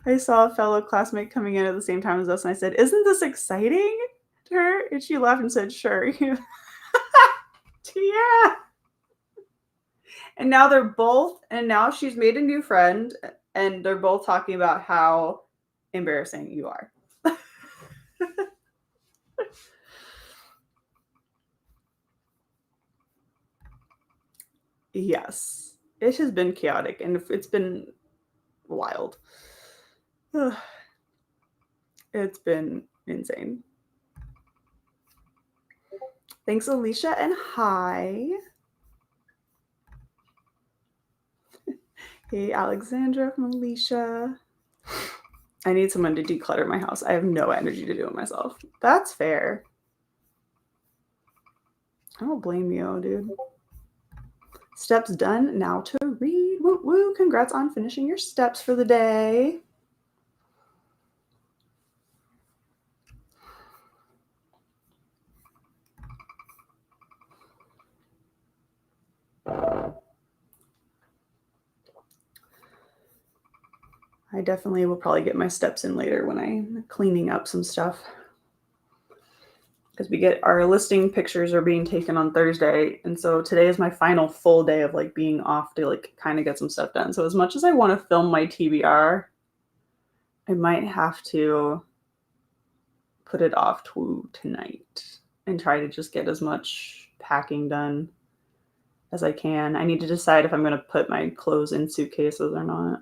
I saw a fellow classmate coming in at the same time as us, and I said, "Isn't this exciting?" to her, and she laughed and said, "Sure." Yeah. And now she's made a new friend, and they're both talking about how embarrassing you are. Yes, it has been chaotic, and it's been wild. It's been insane. Thanks, Alicia, and hi. Hey, Alexandra from Alicia. I need someone to declutter my house. I have no energy to do it myself. That's fair. I don't blame you, dude. Steps done. Now to read. Woo woo. Congrats on finishing your steps for the day. I definitely will probably get my steps in later when I'm cleaning up some stuff. Because we get our listing pictures are being taken on Thursday. And so today is my final full day of like being off to like kind of get some stuff done. So as much as I want to film my TBR, I might have to put it off to tonight and try to just get as much packing done as I can. I need to decide if I'm going to put my clothes in suitcases or not,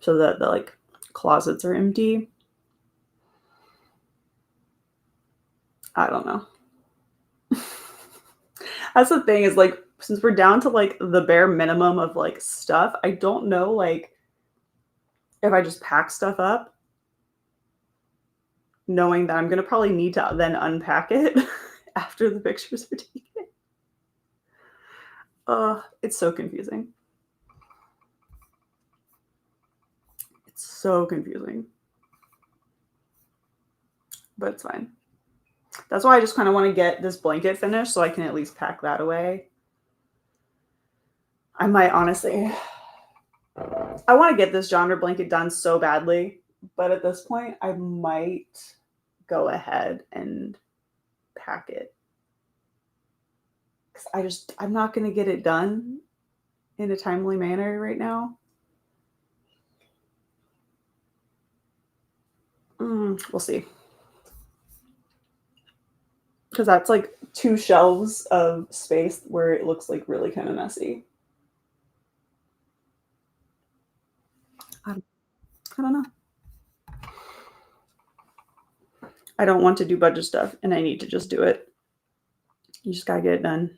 so that the like closets are empty. I don't know. That's the thing, is like, since we're down to like the bare minimum of like stuff, I don't know like if I just pack stuff up knowing that I'm going to probably need to then unpack it after the pictures are taken. It's so confusing. It's so confusing. But it's fine. That's why I just kind of want to get this blanket finished so I can at least pack that away. I might honestly, I want to get this genre blanket done so badly, but at this point I might go ahead and pack it. Because I'm not going to get it done in a timely manner right now. We'll see. Because that's like 2 shelves of space where it looks like really kind of messy. I don't know. I don't want to do budget stuff, and I need to just do it. You just gotta get it done.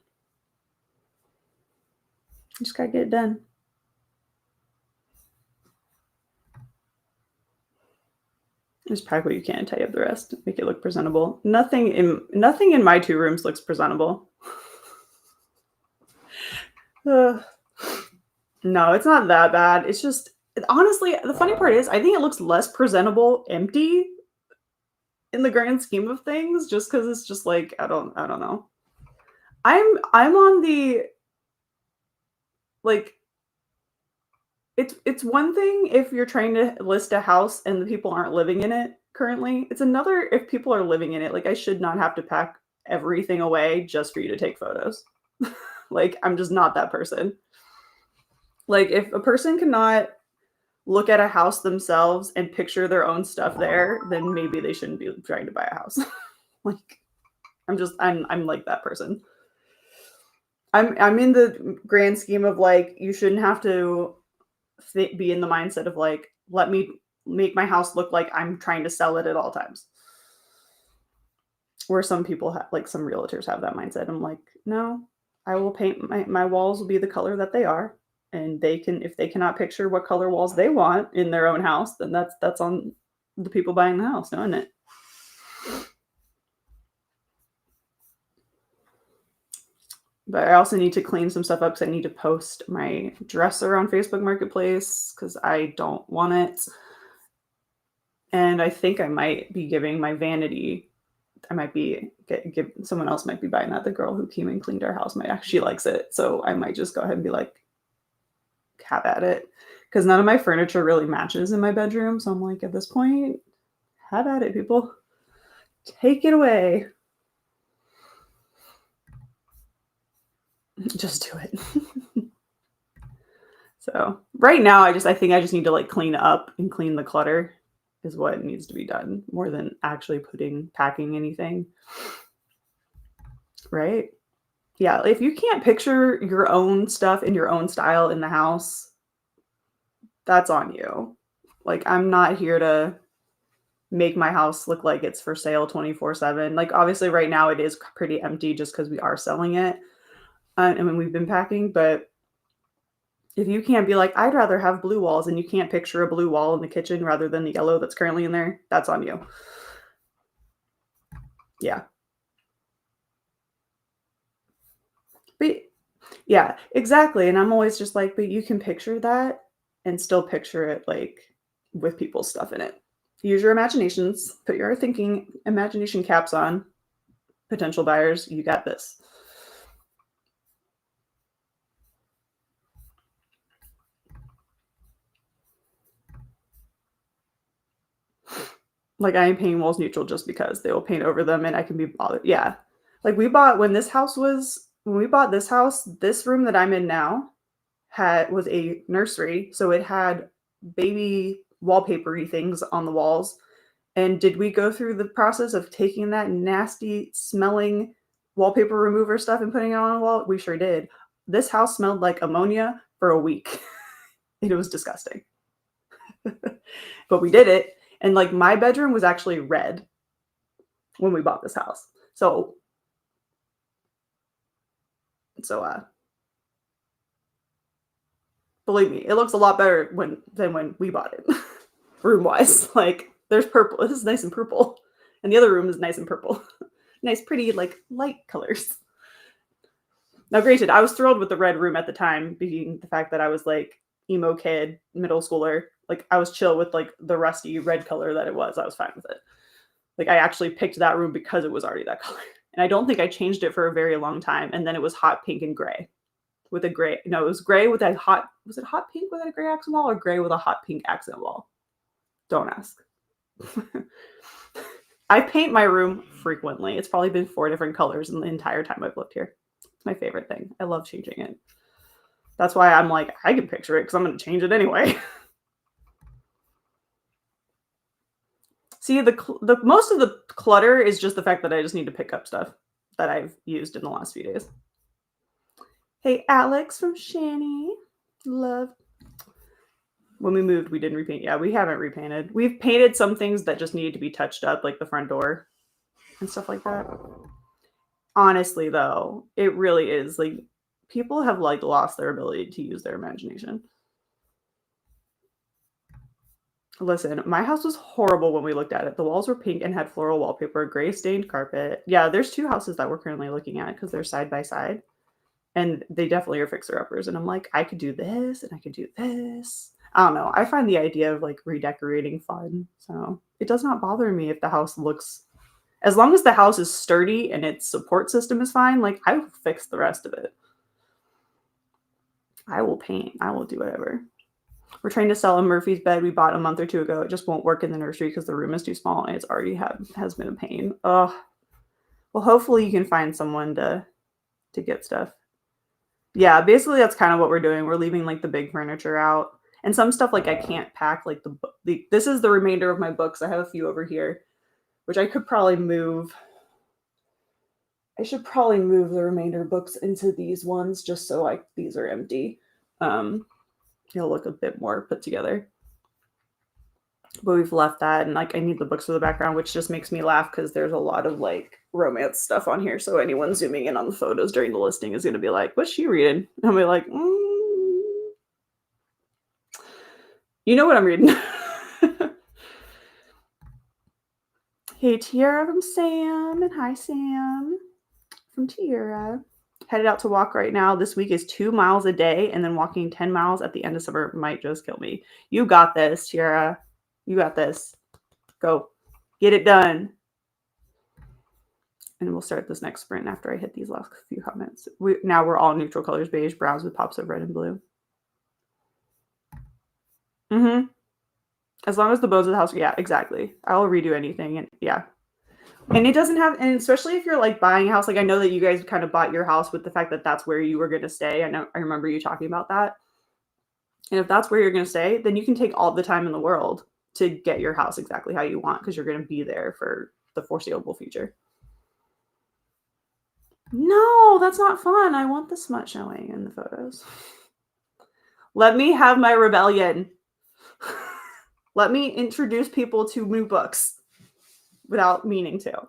You just gotta get it done. Just pack what you can, tidy up the rest, make it look presentable. Nothing in my 2 rooms looks presentable. No, it's not that bad. It's just, honestly, the funny part is I think it looks less presentable empty in the grand scheme of things, just because it's just like I don't know. I'm on the, like, it's one thing if you're trying to list a house and the people aren't living in it currently. It's another if people are living in it. Like, I should not have to pack everything away just for you to take photos. Like, I'm just not that person. Like, if a person cannot look at a house themselves and picture their own stuff there, then maybe they shouldn't be trying to buy a house. Like, I'm like that person. I'm in the grand scheme of, like, you shouldn't have to be in the mindset of, like, let me make my house look like I'm trying to sell it at all times. Where some people have, like, some realtors have that mindset. I'm like, no, I will paint my walls will be the color that they are. And they can, if they cannot picture what color walls they want in their own house, then that's on the people buying the house, isn't it? But I also need to clean some stuff up because I need to post my dresser on Facebook Marketplace because I don't want it. And I think I might be giving my vanity. I might be someone else might be buying that. The girl who came and cleaned our house she likes it, so I might just go ahead and be like, have at it, because none of my furniture really matches in my bedroom. So I'm like, at this point, have at it, people. Take it away. Just do it. So right now, I think I just need to, like, clean up and clean the clutter is what needs to be done more than actually packing anything. Right? Yeah. If you can't picture your own stuff in your own style in the house, that's on you. Like, I'm not here to make my house look like it's for sale 24/7. Like, obviously right now it is pretty empty just because we are selling it. And when we've been packing, but if you can't be like, I'd rather have blue walls, and you can't picture a blue wall in the kitchen rather than the yellow that's currently in there, that's on you. Yeah. But yeah, exactly. And I'm always just like, but you can picture that and still picture it, like, with people's stuff in it. Use your imaginations, put your thinking imagination caps on. Potential buyers, you got this. Like, I am painting walls neutral just because they will paint over them and I can be bothered. Yeah. Like, when we bought this house, this room that I'm in now was a nursery. So it had baby wallpapery things on the walls. And did we go through the process of taking that nasty smelling wallpaper remover stuff and putting it on a wall? We sure did. This house smelled like ammonia for a week. It was disgusting. But we did it. And, like, my bedroom was actually red when we bought this house. So believe me, it looks a lot better than when we bought it, room wise. Like, there's purple. This is nice and purple, and the other room is nice and purple. Nice, pretty, like, light colors. Now, granted, I was thrilled with the red room at the time, being the fact that I was, like, emo kid, middle schooler. Like, I was chill with, like, the rusty red color that it was. I was fine with it. Like, I actually picked that room because it was already that color. And I don't think I changed it for a very long time. And then it was hot pink and gray with a gray. No, it was gray with a hot. Was it hot pink with a gray accent wall or gray with a hot pink accent wall? Don't ask. I paint my room frequently. It's probably been 4 different colors in the entire time I've lived here. It's my favorite thing. I love changing it. That's why I'm like, I can picture it because I'm going to change it anyway. See, the most of the clutter is just the fact that I just need to pick up stuff that I've used in the last few days. Hey, Alex from Shani. Love. When we moved, we didn't repaint. Yeah, we haven't repainted. We've painted some things that just needed to be touched up, like the front door and stuff like that. Honestly, though, it really is, like, people have, like, lost their ability to use their imagination. Listen, my house was horrible when we looked at it. The walls were pink and had floral wallpaper, gray stained carpet. Yeah, there's 2 houses that we're currently looking at because they're side by side. And they definitely are fixer-uppers. And I'm like, I could do this and I could do this. I don't know. I find the idea of like redecorating fun. So it does not bother me if the house looks, as long as the house is sturdy and its support system is fine, like I will fix the rest of it. I will paint. I will do whatever. We're trying to sell a Murphy's bed we bought a month or 2 ago. It just won't work in the nursery because the room is too small and it's already has been a pain. Ugh. Well, hopefully you can find someone to get stuff. Yeah, basically that's kind of what we're doing. We're leaving like the big furniture out. And some stuff like I can't pack, like this is the remainder of my books. I have a few over here, which I could probably move. I should probably move the remainder books into these ones just so like these are empty. It'll look a bit more put together. But we've left that, and like I need the books for the background, which just makes me laugh because there's a lot of like romance stuff on here. So anyone zooming in on the photos during the listing is going to be like, "What's she reading?" And I'll be like, "You know what I'm reading." Hey, Tiara from Sam, and hi, Sam from Tiara. Headed out to walk right now. This week is 2 miles a day, and then walking 10 miles at the end of summer might just kill me. You got this, Tiara. You got this. Go. Get it done. And we'll start this next sprint after I hit these last few comments. Now we're all neutral colors, beige, browns with pops of red and blue. Mm-hmm. As long as the bones of the house, yeah, exactly. I'll redo anything, and yeah. And it doesn't have, and especially if you're like buying a house, like I know that you guys kind of bought your house with the fact that that's where you were going to stay. I remember you talking about that. And if that's where you're going to stay, then you can take all the time in the world to get your house exactly how you want because you're going to be there for the foreseeable future. No, that's not fun. I want the smut showing in the photos. Let me have my rebellion. Let me introduce people to new books without meaning to.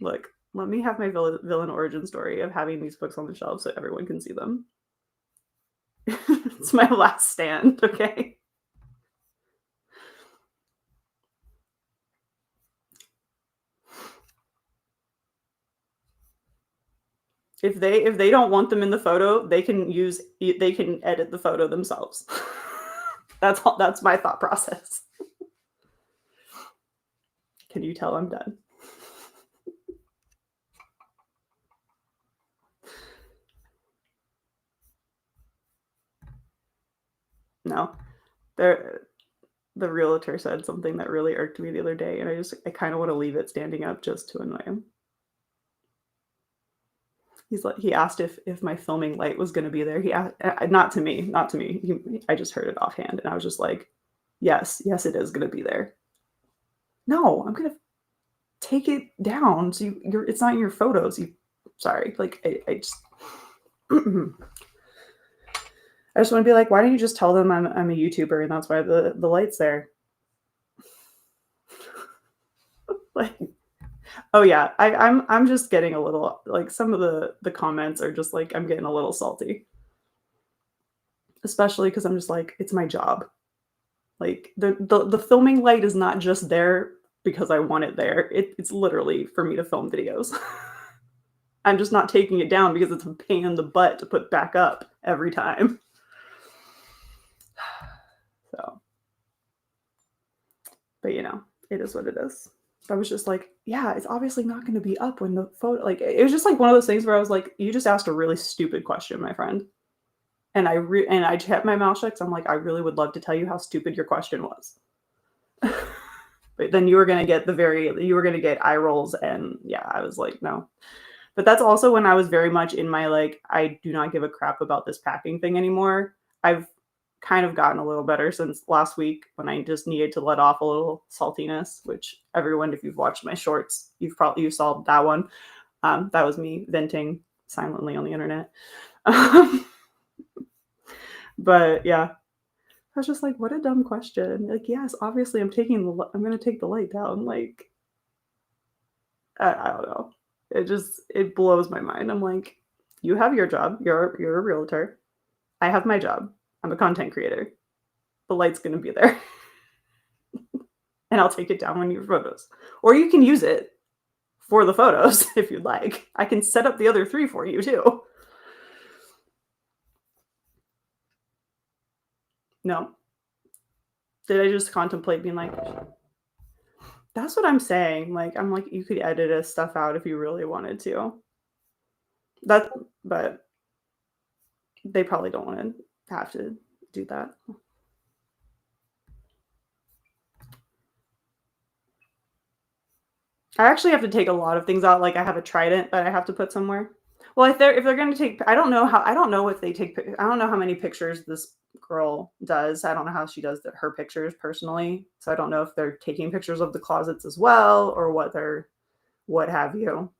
Look, let me have my villain origin story of having these books on the shelf so everyone can see them. It's my last stand, okay? If they don't want them in the photo, they can edit the photo themselves. That's my thought process. Can you tell I'm done? No. The realtor said something that really irked me the other day, and I kind of want to leave it standing up just to annoy him. He asked if my filming light was going to be there. He asked, not to me. I just heard it offhand, and I was just like, yes, it is going to be there. No, I'm going to take it down. So it's not in your photos. Sorry, like I just. I just want to be like, why don't you just tell them I'm a YouTuber and that's why the light's there? Like, oh yeah, I'm just getting a little like some of the comments are just like I'm getting a little salty, especially because I'm just like it's my job. Like the filming light is not just there because I want it there. It's literally for me to film videos. I'm just not taking it down because it's a pain in the butt to put back up every time. So, but you know, it is what it is. I was just like, yeah, it's obviously not going to be up when the photo, like, it was just like one of those things where I was like, you just asked a really stupid question, my friend. And I kept my mouth shut because I'm like, I really would love to tell you how stupid your question was. But then you were going to get eye rolls. And yeah, I was like, no. But that's also when I was very much in my, like, I do not give a crap about this packing thing anymore. I've kind of gotten a little better since last week when I just needed to let off a little saltiness, which everyone, if you've watched my shorts, you saw that one. That was me venting silently on the internet. But yeah, I was just like, what a dumb question. Like, yes, obviously I'm going to take the light down. Like, I don't know. It blows my mind. I'm like, you have your job. You're a realtor. I have my job. I'm a content creator. The light's going to be there. And I'll take it down when your photos. Or you can use it for the photos if you'd like. I can set up the other 3 for you too. No. Did I just contemplate being like, that's what I'm saying. Like, I'm like, you could edit this stuff out if you really wanted to. But they probably don't want to have to do that. I actually have to take a lot of things out. Like I have a trident that I have to put somewhere. Well, if they're going to take, I don't know if they take, I don't know how many pictures this girl does. I don't know how she does her pictures personally. So I don't know if they're taking pictures of the closets as well or what have you.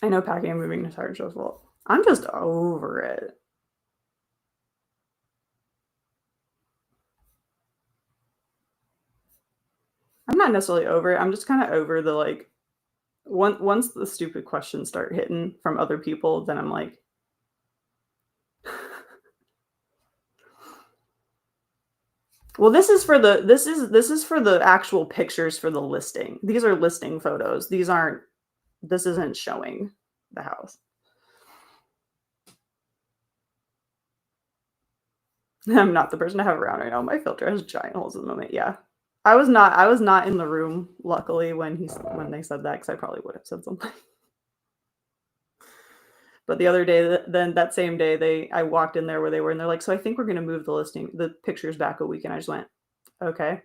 I know packing and moving is hard, stressful. I'm just over it. I'm not necessarily over it. I'm just kind of over the like, once the stupid questions start hitting from other people, then I'm like, well, this is for the actual pictures for the listing. These are listing photos. This isn't showing the house. I'm not the person to have around right now. My filter has giant holes at the moment. Yeah. I was not in the room, luckily, when they said that, because I probably would have said something. But the other day, then that same day, I walked in there where they were, and they're like, so I think we're going to move the pictures back a week. And I just went, okay.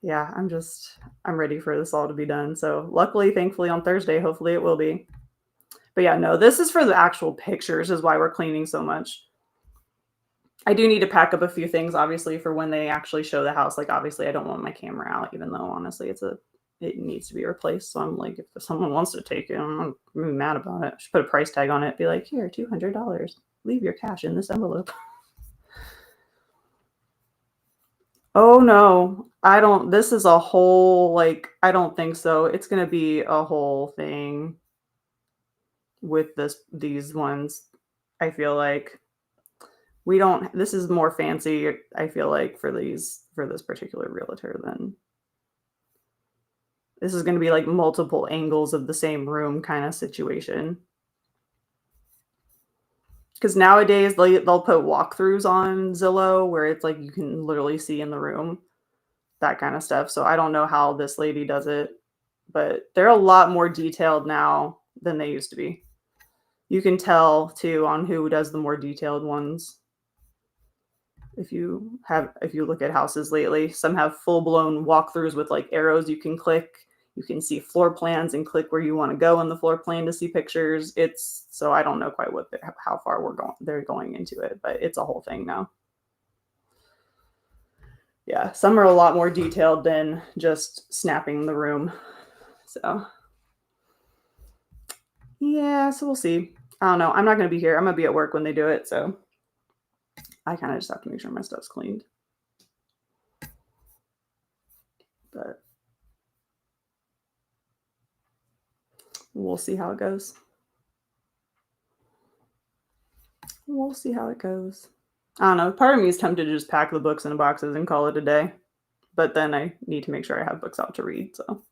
Yeah, I'm ready for this all to be done. So luckily, thankfully on Thursday, hopefully it will be. But yeah, no, this is for the actual pictures is why we're cleaning so much. I do need to pack up a few things, obviously, for when they actually show the house. Like, obviously, I don't want my camera out, even though, honestly, it needs to be replaced. So I'm like, if someone wants to take it, I'm not really mad about it. I should put a price tag on it. Be like, here, $200. Leave your cash in this envelope. Oh, no. I don't. This is a whole, like, I don't think so. It's going to be a whole thing with these ones. I feel like this is more fancy, I feel like, for this particular realtor than this is going to be like multiple angles of the same room kind of situation. Because nowadays they'll put walkthroughs on Zillow where it's like you can literally see in the room, that kind of stuff. So I don't know how this lady does it, but they're a lot more detailed now than they used to be. You can tell too on who does the more detailed ones. If you look at houses lately, some have full-blown walkthroughs with like arrows you can click. You can see floor plans and click where you want to go in the floor plan to see pictures. So I don't know quite how far they're going into it, but it's a whole thing now. Yeah, some are a lot more detailed than just snapping the room. So yeah, so we'll see. I don't know. I'm not going to be here. I'm going to be at work when they do it, so I kind of just have to make sure my stuff's cleaned. But we'll see how it goes. We'll see how it goes. I don't know. Part of me is tempted to just pack the books in boxes and call it a day. But then I need to make sure I have books out to read. So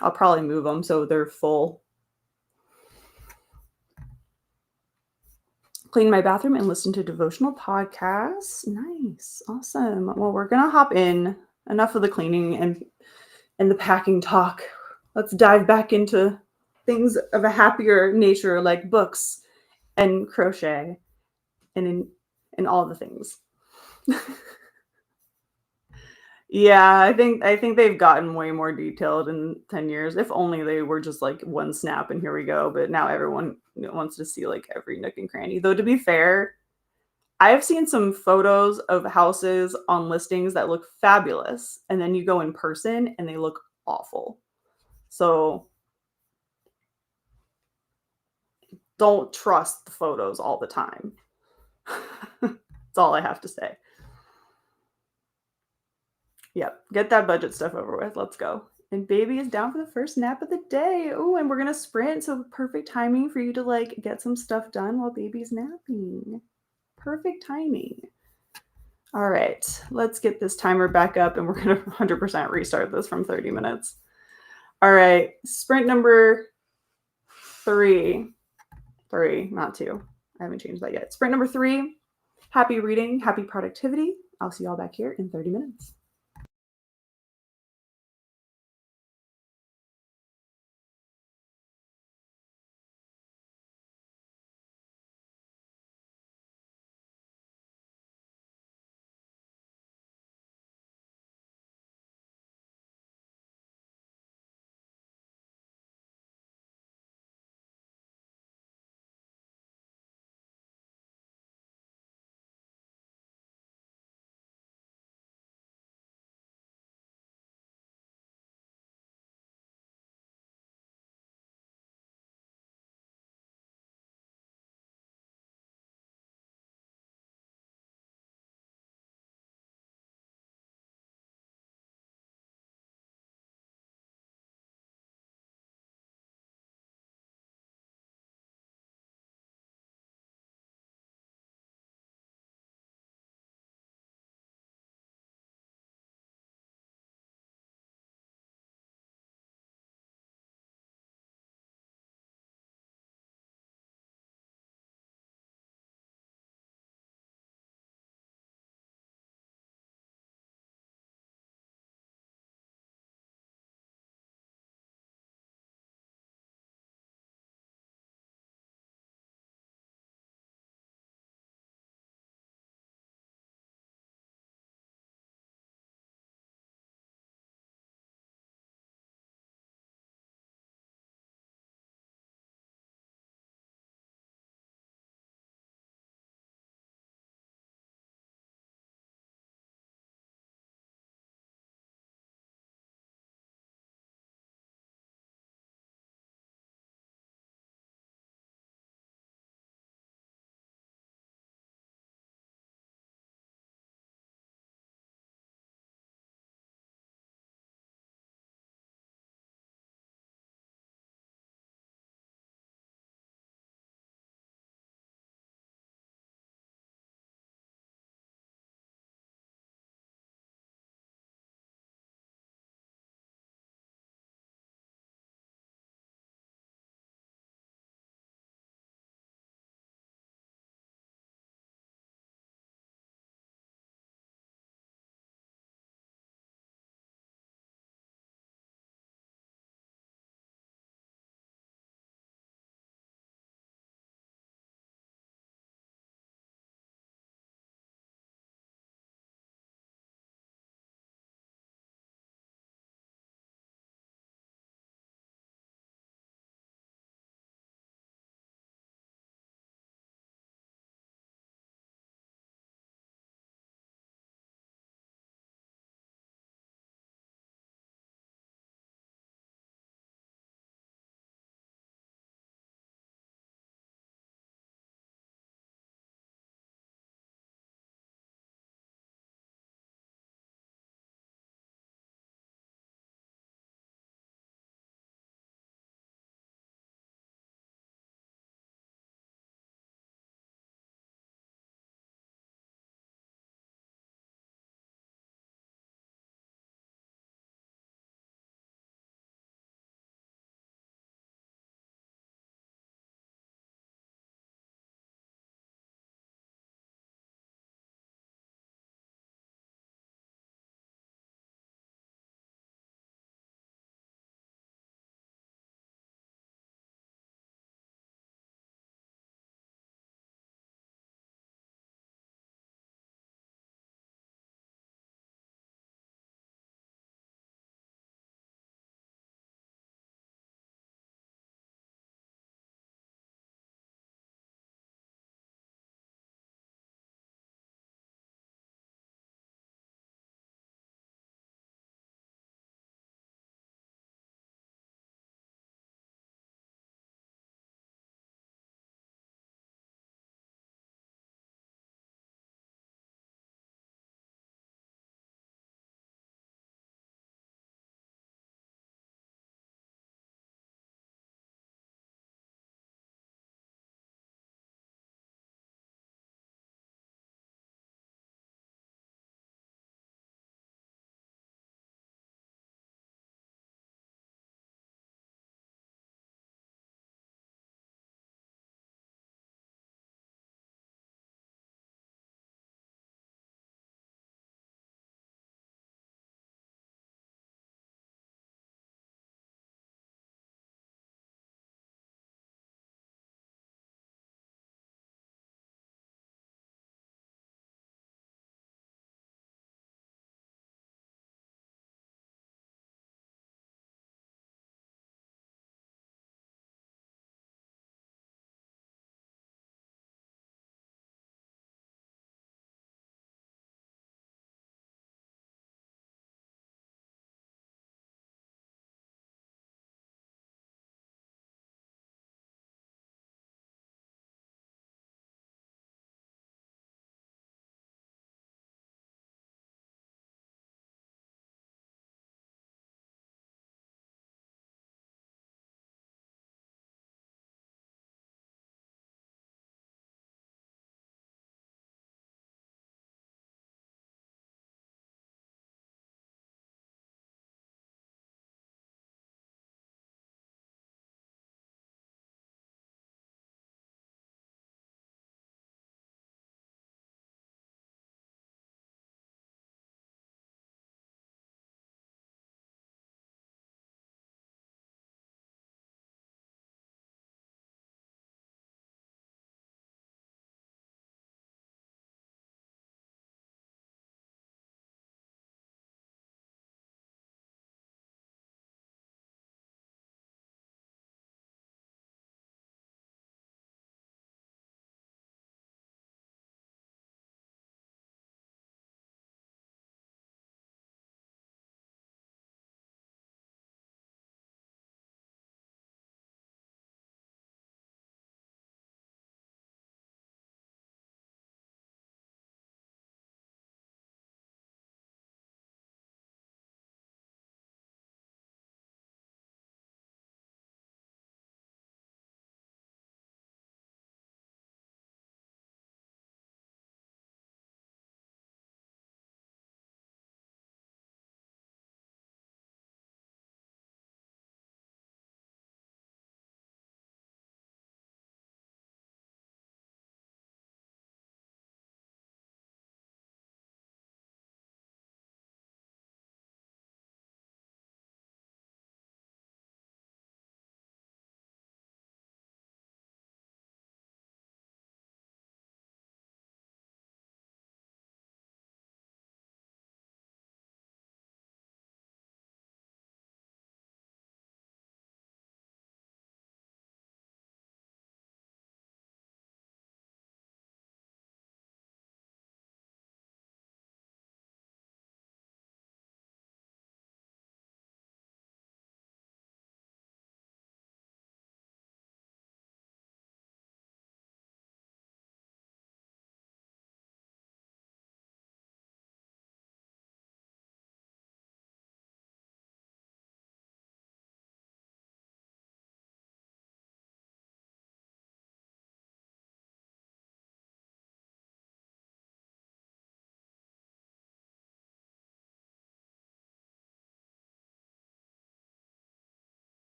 I'll probably move them so they're full. Clean my bathroom and listen to devotional podcasts. Nice. Awesome. Well, we're going to hop in. Enough of the cleaning and the packing talk. Let's dive back into things of a happier nature like books and crochet and all the things. Yeah, I think they've gotten way more detailed in 10 years. If only they were just like one snap and here we go. But now everyone wants to see like every nook and cranny. Though to be fair, I have seen some photos of houses on listings that look fabulous. And then you go in person and they look awful. So don't trust the photos all the time. That's all I have to say. Yep, get that budget stuff over with. Let's go. And baby is down for the first nap of the day. Oh, and we're gonna sprint, so perfect timing for you to like get some stuff done while baby's napping. Perfect timing. All right, let's get this timer back up and we're gonna 100% restart this from 30 minutes. All right, sprint number three, not two. I haven't changed that yet. Sprint number 3, happy reading, happy productivity. I'll see y'all back here in 30 minutes.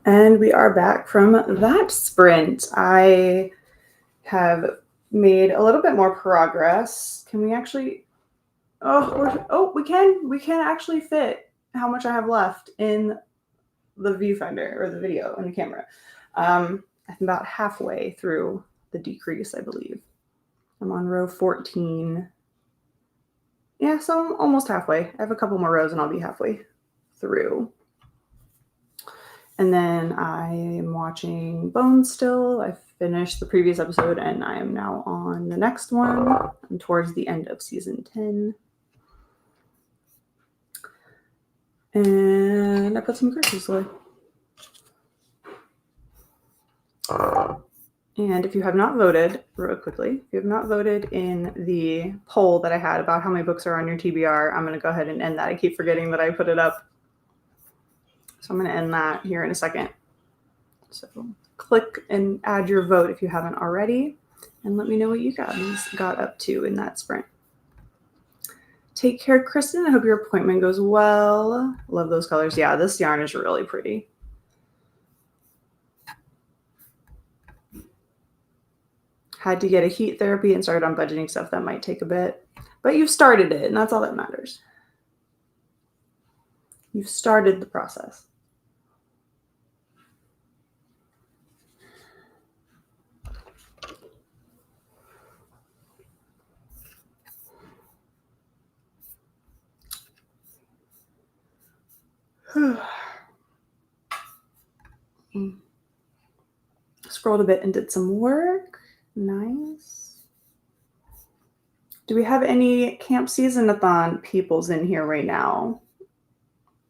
And we are back from that sprint. I have made a little bit more progress. Can we actually... we can actually fit how much I have left in the viewfinder or the video in the camera. I'm about halfway through the decrease, I believe. I'm on row 14. Yeah, so I'm almost halfway. I have a couple more rows and I'll be halfway through. And then I am watching Bones still. I finished the previous episode and I am now on the next one. I'm towards the end of season 10. And I put some groceries away. And if you have not voted, real quickly, if you have not voted in the poll that I had about how many books are on your TBR, I'm going to go ahead and end that. I keep forgetting that I put it up. So I'm going to end that here in a second. So click and add your vote if you haven't already. And let me know what you guys got up to in that sprint. Take care, Kristen. I hope your appointment goes well. Love those colors. Yeah, this yarn is really pretty. Had to get a heat therapy and started on budgeting stuff. That might take a bit. But you've started it, and that's all that matters. You've started the process. Scrolled a bit and did some work. Nice. Do we have any camp season-a-thon peoples in here right now?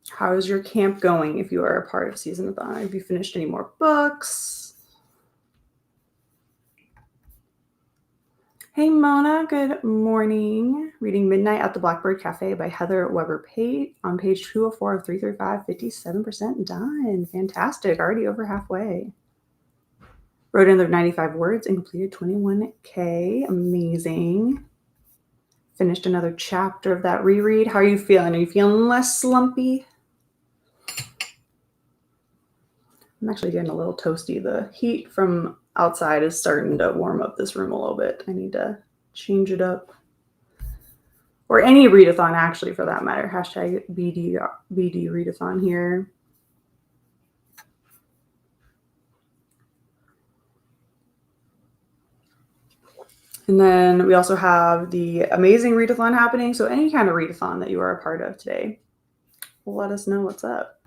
How is your camp going if you are a part of season-a-thon? Have you finished any more books? Hey, Mona. Good morning. Reading Midnight at the Blackbird Cafe by Heather Weber Pate on page 204 of 335, 57% done. Fantastic. Already over halfway. Wrote another 95 words and completed 21K. Amazing. Finished another chapter of that reread. How are you feeling? Are you feeling less slumpy? I'm actually getting a little toasty. The heat from outside is starting to warm up this room a little bit. I need to change it up. Or any readathon, actually, for that matter. Hashtag BD readathon here. And then we also have the amazing readathon happening. So any kind of readathon that you are a part of today, let us know what's up.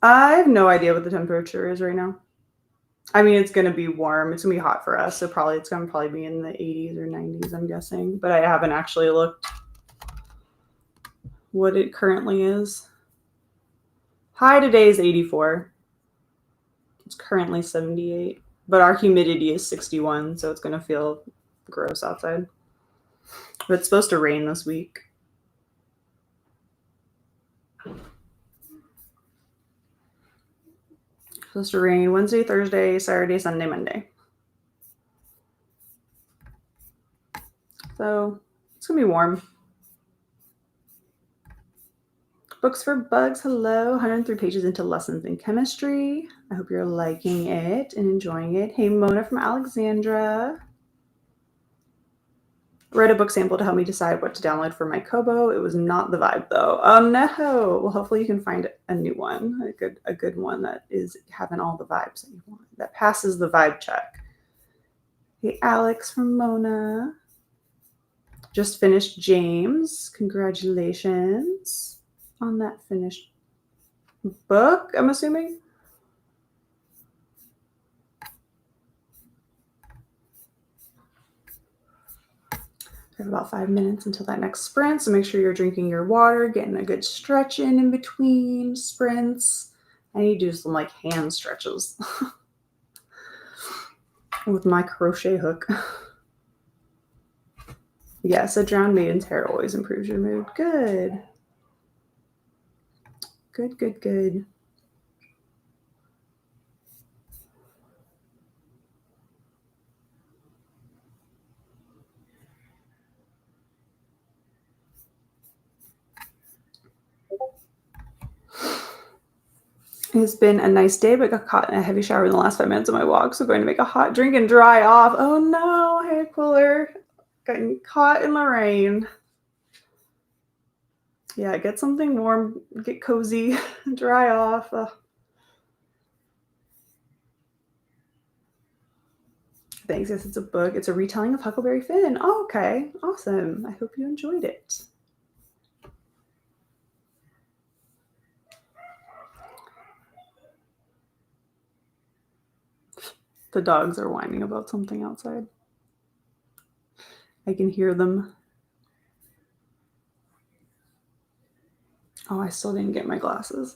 I have no idea what the temperature is right now. I mean, it's going to be warm. It's going to be hot for us. So it's going to probably be in the 80s or 90s, I'm guessing. But I haven't actually looked what it currently is. High today is 84. It's currently 78. But our humidity is 61. So it's going to feel gross outside. But it's supposed to rain this week. Supposed to rain Wednesday, Thursday, Saturday, Sunday, Monday. So it's going to be warm. Books for Bugs, hello. 103 pages into Lessons in Chemistry. I hope you're liking it and enjoying it. Hey, Mona from Alexandra. Read a book sample to help me decide what to download for my Kobo. It was not the vibe, though. Oh, no. Well, hopefully you can find a new one, a good one that is having all the vibes that you want, that passes the vibe check. Hey, Alex from Mona. Just finished James. Congratulations on that finished book, I'm assuming. We have about 5 minutes until that next sprint, so make sure you're drinking your water, getting a good stretch in between sprints. I need to do some like hand stretches with my crochet hook. Yes, a drowned maiden's hair always improves your mood. Good. Good, good, good. It's been a nice day, but got caught in a heavy shower in the last 5 minutes of my walk, so going to make a hot drink and dry off. Oh no, hair cooler. Getting caught in the rain. Yeah, get something warm, get cozy, dry off. Thanks, yes, it's a book. It's a retelling of Huckleberry Finn. Oh, okay, awesome. I hope you enjoyed it. The dogs are whining about something outside. I can hear them. Oh, I still didn't get my glasses.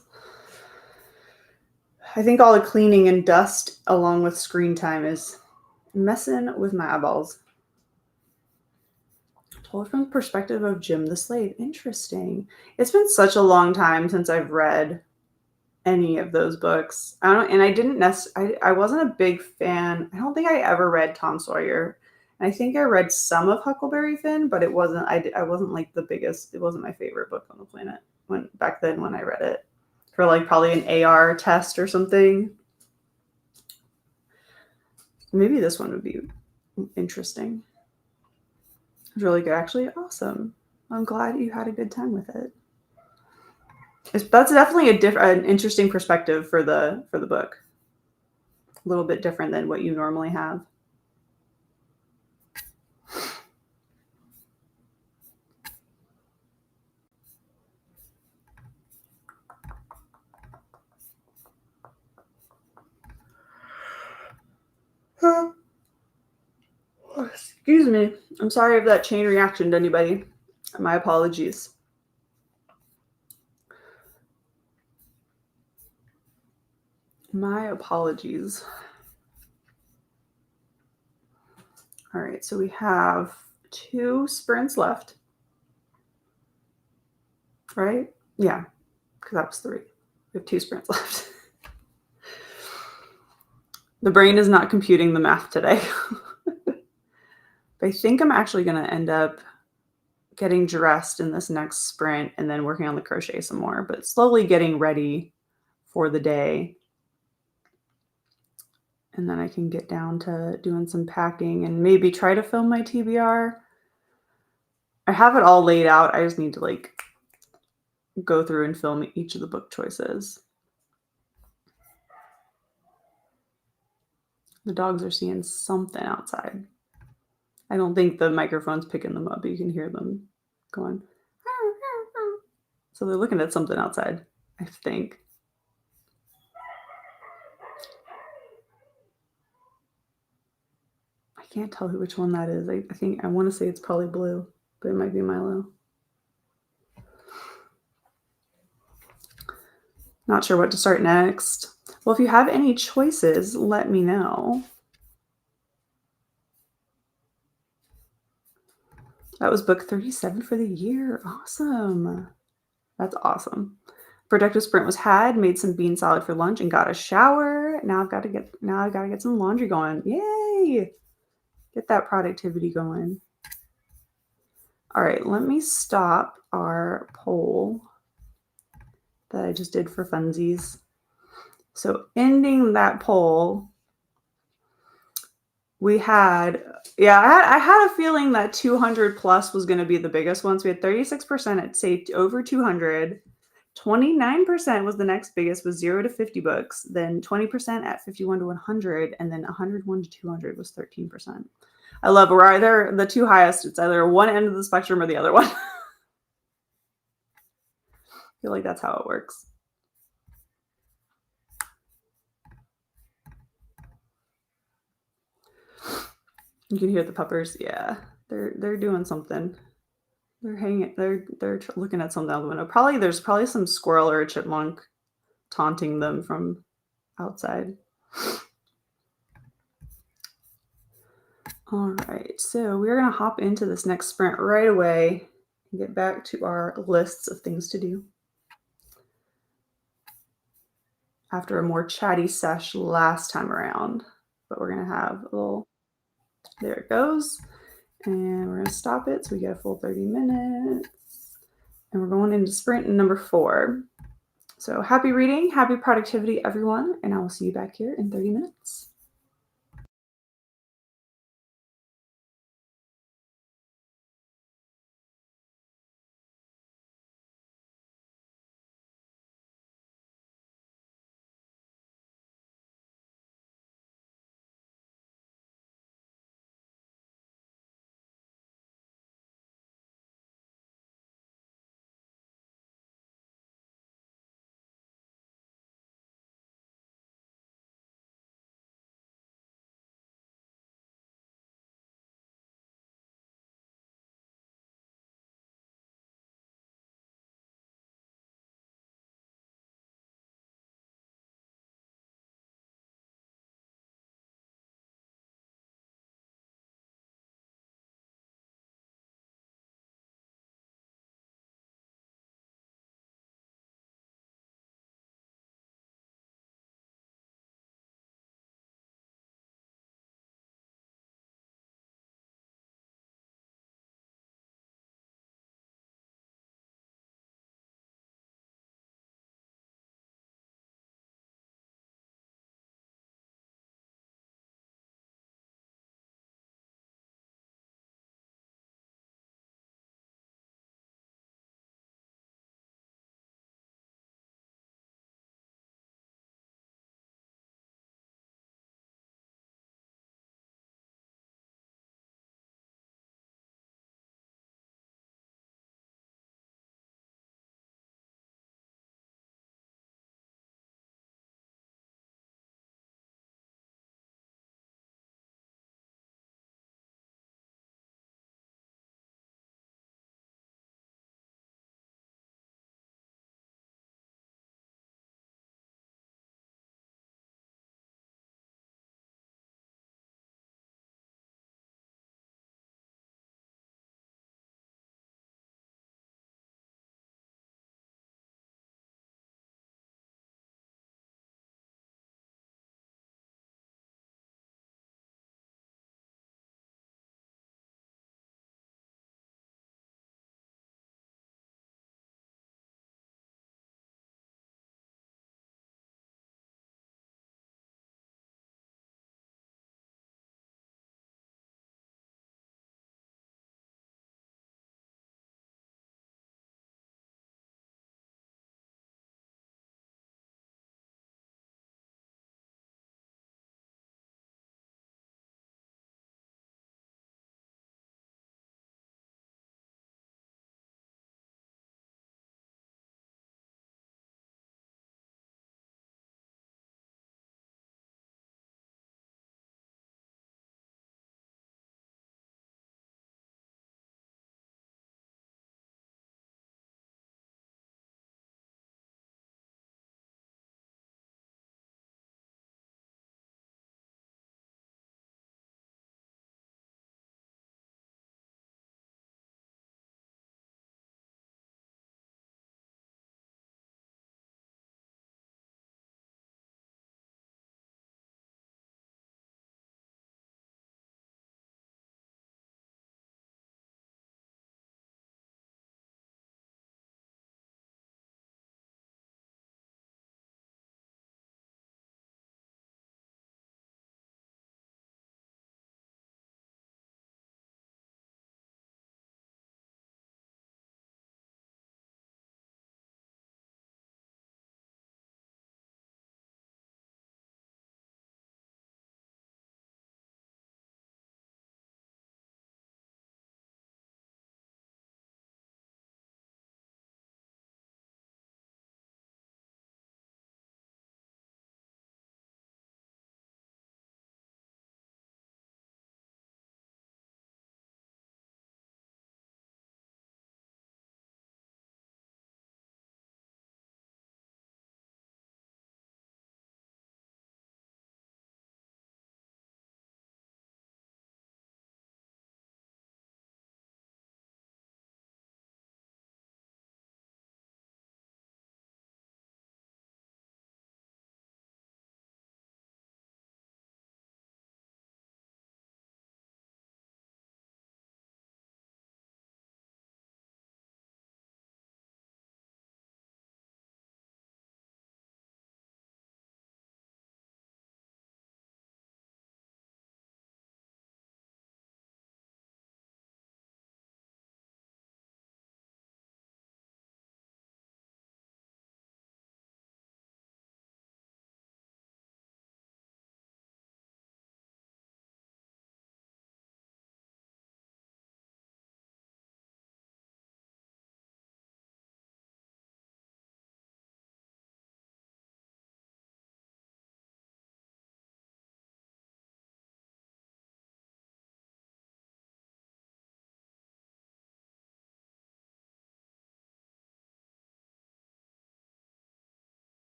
I think all the cleaning and dust along with screen time is messing with my eyeballs. Told from the perspective of Jim the Slave. Interesting. It's been such a long time since I've read any of those books. I wasn't a big fan. I don't think I ever read Tom Sawyer. And I think I read some of Huckleberry Finn, but it wasn't. I wasn't like the biggest. It wasn't my favorite book on the planet back then when I read it for like probably an AR test or something. Maybe this one would be interesting. It's really good, actually. Awesome. I'm glad you had a good time with it. That's definitely an interesting perspective for the book. A little bit different than what you normally have. Excuse me. I'm sorry if that chain reaction to anybody. My apologies. My apologies. All right, so we have 2 sprints left. Right? Yeah, because that was 3. We have 2 sprints left. The brain is not computing the math today. But I think I'm actually going to end up getting dressed in this next sprint and then working on the crochet some more, but slowly getting ready for the day. And then I can get down to doing some packing and maybe try to film my TBR. I have it all laid out. I just need to like go through and film each of the book choices. The dogs are seeing something outside. I don't think the microphone's picking them up, but you can hear them going. So they're looking at something outside, I think. I can't tell which one that is. I want to say it's probably blue, but it might be Milo. Not sure what to start next. Well, if you have any choices, let me know. That was book 37 for the year. Awesome. That's awesome. Productive sprint was had, made some bean salad for lunch and got a shower. Now I've got to get some laundry going. Yay! Get that productivity going. All right, let me stop our poll that I just did for funsies. So ending that poll, we had, I had a feeling that 200 plus was going to be the biggest one. So we had 36% at say over 200. 29% was the next biggest, was 0 to 50 books. Then 20% at 51 to 100, and then 101 to 200 was 13%. I love we're either the 2 highest. It's either one end of the spectrum or the other one. I feel like that's how it works. You can hear the puppers. Yeah, they're doing something. They're hanging. They're looking at something out the window. There's probably some squirrel or a chipmunk taunting them from outside. All right, so we're gonna hop into this next sprint right away and get back to our lists of things to do. After a more chatty sesh last time around, but we're gonna have a little. There it goes, and we're gonna stop it so we get a full 30 minutes. And we're going into sprint number 4. So happy reading, happy productivity, everyone, and I will see you back here in 30 minutes.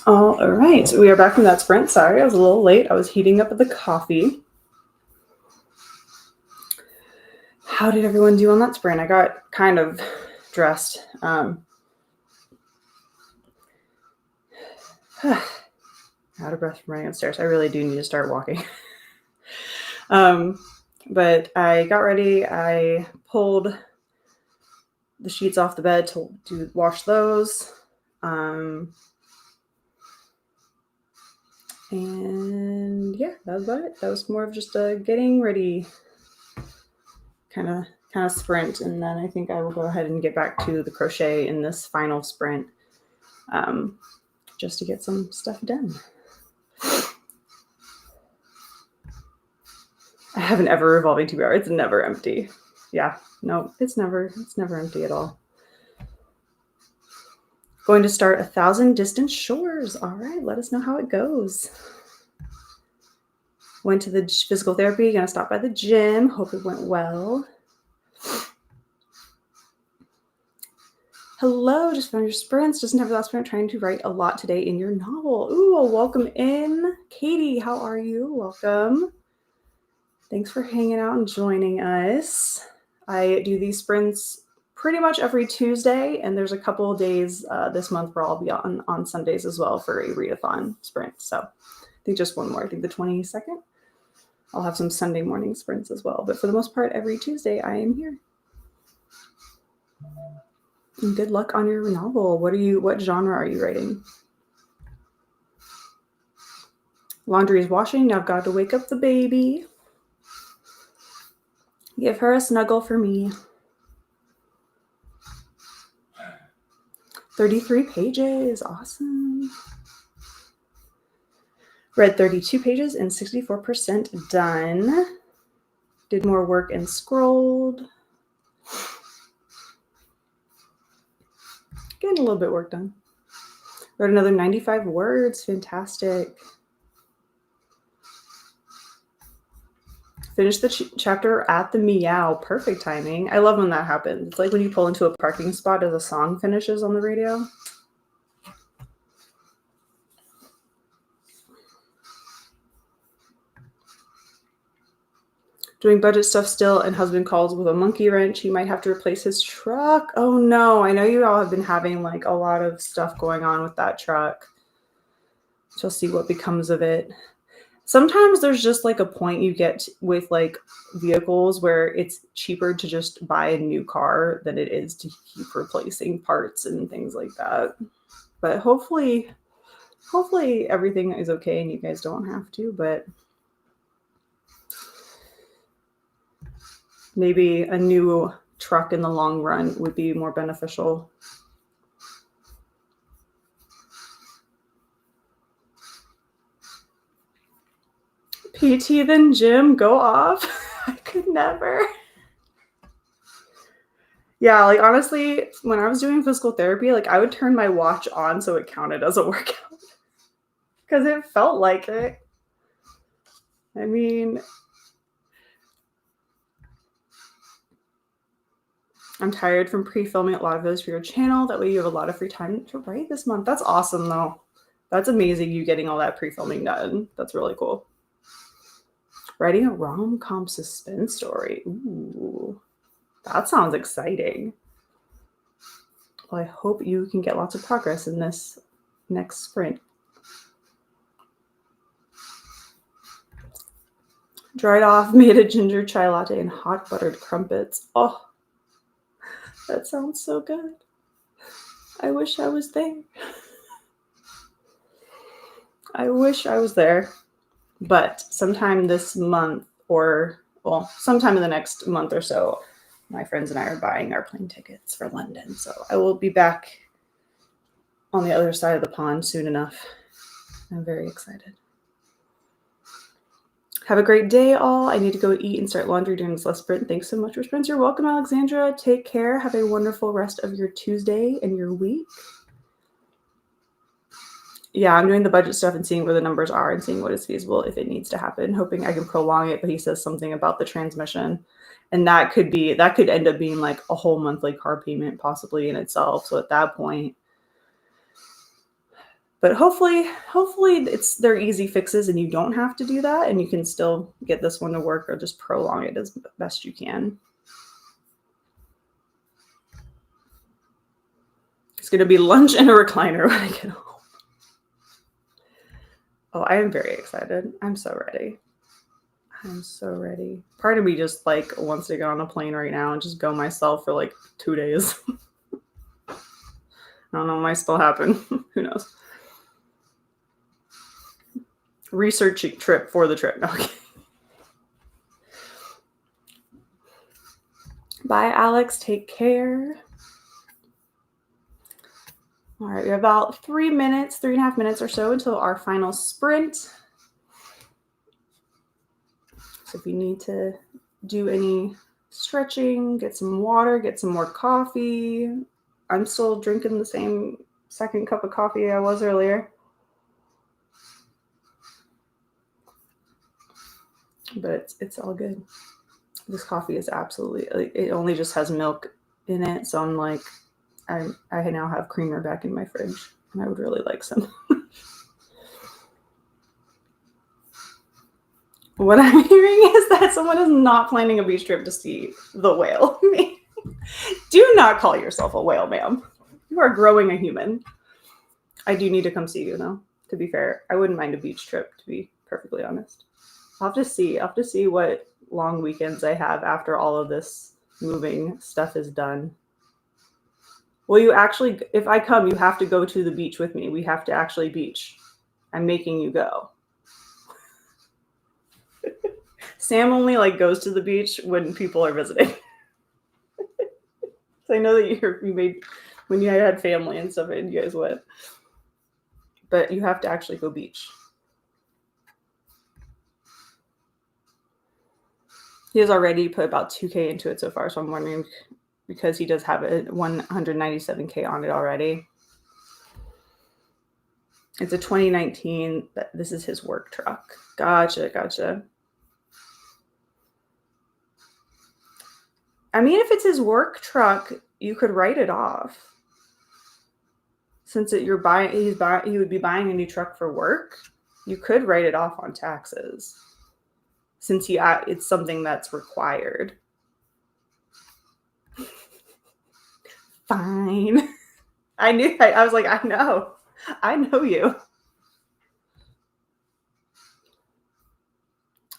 All right, we are back from that sprint. Sorry, I was a little late. I was heating up the coffee. How did everyone do on that sprint? I got kind of dressed. Out of breath from running upstairs. I really do need to start walking. But I got ready. I pulled the sheets off the bed to wash those. And yeah, that was about it. That was more of just a getting ready kind of sprint. And then I think I will go ahead and get back to the crochet in this final sprint, just to get some stuff done. I have an ever revolving 2 hour. It's never empty. Yeah, no, it's never empty at all. Going to start 1,000 distant shores. All right, let us know how it goes. Went to the physical therapy, gonna stop by the gym. Hope it went well. Hello, just found your sprints. Doesn't have the last sprint, trying to write a lot today in your novel. Ooh, well, welcome in. Katie, how are you? Welcome. Thanks for hanging out and joining us. I do these sprints pretty much every Tuesday, and there's a couple of days this month where I'll be on Sundays as well for a readathon sprint. So I think just one more. I think the 22nd. I'll have some Sunday morning sprints as well. But for the most part, every Tuesday I am here. And good luck on your novel. What genre are you writing? Laundry is washing. Now I've got to wake up the baby. Give her a snuggle for me. 33 pages. Awesome. Read 32 pages and 64% done. Did more work and scrolled. Getting a little bit work done. Wrote another 95 words. Fantastic. Finished the chapter at the meow. Perfect timing. I love when that happens. It's like when you pull into a parking spot as a song finishes on the radio. Doing budget stuff still, and husband calls with a monkey wrench. He might have to replace his truck. Oh no, I know you all have been having like a lot of stuff going on with that truck. So see what becomes of it. Sometimes there's just like a point you get with like vehicles where it's cheaper to just buy a new car than it is to keep replacing parts and things like that. But hopefully everything is okay and you guys don't have to, but maybe a new truck in the long run would be more beneficial. PT then gym, go off. I could never. Yeah, like honestly, when I was doing physical therapy, like I would turn my watch on so it counted as a workout because it felt like it. I mean, I'm tired from pre-filming a lot of those for your channel. That way you have a lot of free time to write this month. That's awesome though. That's amazing, you getting all that pre-filming done. That's really cool. Writing a rom-com suspense story. Ooh, that sounds exciting. Well, I hope you can get lots of progress in this next sprint. Dried off, made a ginger chai latte and hot buttered crumpets. Oh, that sounds so good. I wish I was there. I wish I was there. But sometime this month, or well, sometime in the next month or so, my friends and I are buying our plane tickets for London. So I will be back on the other side of the pond soon enough. I'm very excited. Have a great day, all. I need to go eat and start laundry during this last sprint. Thanks so much for sprints. You're welcome, Alexandra. Take care. Have a wonderful rest of your Tuesday and your week. Yeah, I'm doing the budget stuff and seeing where the numbers are and seeing what is feasible if it needs to happen, hoping I can prolong it. But he says something about the transmission, and that could end up being like a whole monthly car payment possibly in itself. So at that point, But hopefully they're easy fixes and you don't have to do that, and you can still get this one to work or just prolong it as best you can. It's going to be lunch and a recliner when I get home. Oh, I am very excited. I'm so ready. I'm so ready. Part of me just like wants to get on a plane right now and just go myself for like 2 days. I don't know, might still happen. Who knows? Researching trip for the trip. No, okay. Bye, Alex. Take care. All right, we have about 3.5 minutes or so until our final sprint. So if you need to do any stretching, get some water, get some more coffee. I'm still drinking the same second cup of coffee I was earlier. But it's all good. This coffee is absolutely, it only just has milk in it. So I'm like, I now have creamer back in my fridge, and I would really like some. What I'm hearing is that someone is not planning a beach trip to see the whale. Do not call yourself a whale, ma'am. You are growing a human. I do need to come see you, though. To be fair, I wouldn't mind a beach trip, to be perfectly honest. I'll have to see what long weekends I have after all of this moving stuff is done. Will you actually, if I come, you have to go to the beach with me. We have to actually beach. I'm making you go. Sam only like goes to the beach when people are visiting. So I know that you made, when you had family and stuff, and you guys went. But you have to actually go beach. He has already put about 2K into it so far, so I'm wondering, because he does have a 197K on it already. It's a 2019. This is his work truck. Gotcha. I mean, if it's his work truck, you could write it off. Since he would be buying a new truck for work, you could write it off on taxes. Since it's something that's required. Fine. I was like, I know you.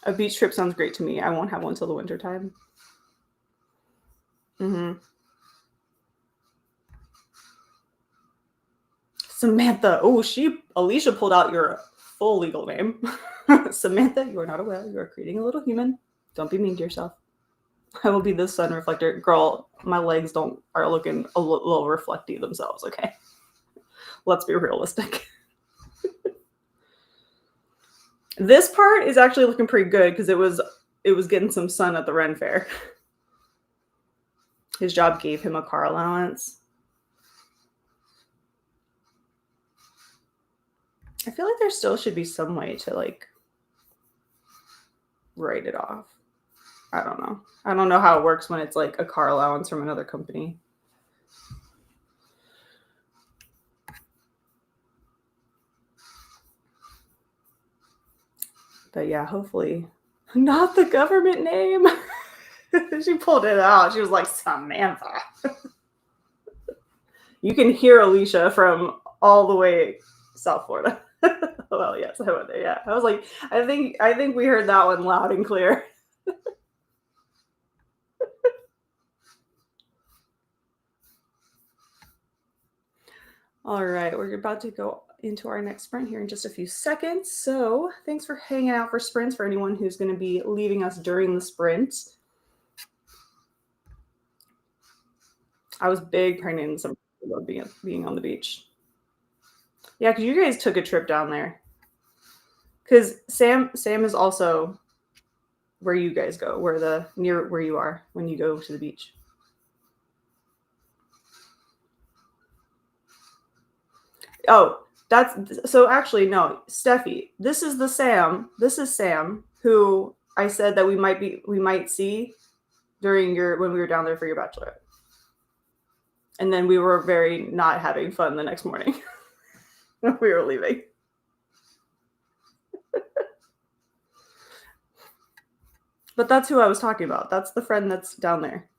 A beach trip sounds great to me. I won't have one till the winter time. Samantha. Oh, Alicia pulled out your full legal name. Samantha, you are not a whale. You are creating a little human. Don't be mean to yourself. I will be the sun reflector. Girl, my legs are looking a little reflecty themselves, okay? Let's be realistic. This part is actually looking pretty good because it was getting some sun at the Ren Fair. His job gave him a car allowance. I feel like there still should be some way to like write it off. I don't know. I don't know how it works when it's like a car allowance from another company. But yeah, hopefully not the government name. She pulled it out. She was like, Samantha. You can hear Alicia from all the way South Florida. Well, yes, I went there. Yeah, I was like, I think we heard that one loud and clear. All right, we're about to go into our next sprint here in just a few seconds. So thanks for hanging out for sprints. For anyone who's going to be leaving us during the sprint, I was big pregnant in some about being on the beach. Yeah, because you guys took a trip down there. Because Sam is also where you guys go, near where you are when you go to the beach. Oh, actually no, Steffi. This is Sam who I said that we might see when we were down there for your bachelorette. And then we were very not having fun the next morning. we were leaving. But that's who I was talking about. That's the friend that's down there.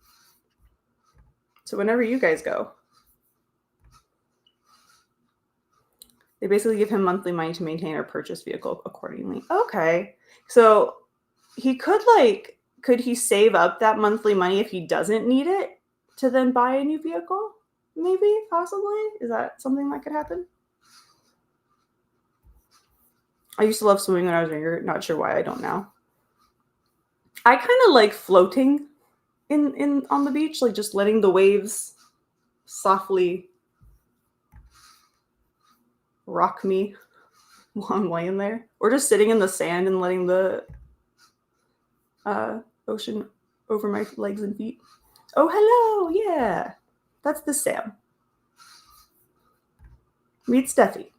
So whenever you guys go, they basically give him monthly money to maintain or purchase vehicle accordingly. Okay. So he could he save up that monthly money if he doesn't need it to then buy a new vehicle? Maybe, possibly? Is that something that could happen? I used to love swimming when I was younger. Not sure why, I don't now. I kind of like floating in on the beach, like just letting the waves softly rock me while I'm laying there, or just sitting in the sand and letting the ocean over my legs and feet. Oh, hello, yeah, that's the Sam. Meet Steffi.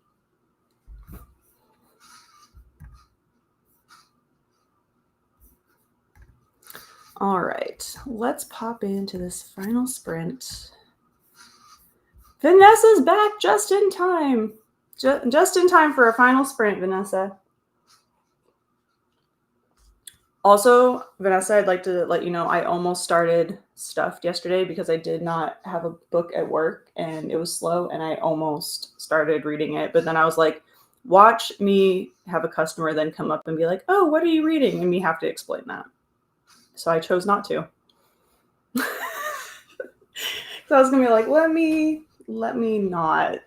All right, let's pop into this final sprint. Vanessa's back just in time. Just in time for a final sprint, Vanessa. Also, Vanessa, I'd like to let you know I almost started Stuffed yesterday because I did not have a book at work and it was slow and I almost started reading it. But then I was like, watch me have a customer then come up and be like, oh, what are you reading? And me have to explain that. So I chose not to. So I was going to be like, let me not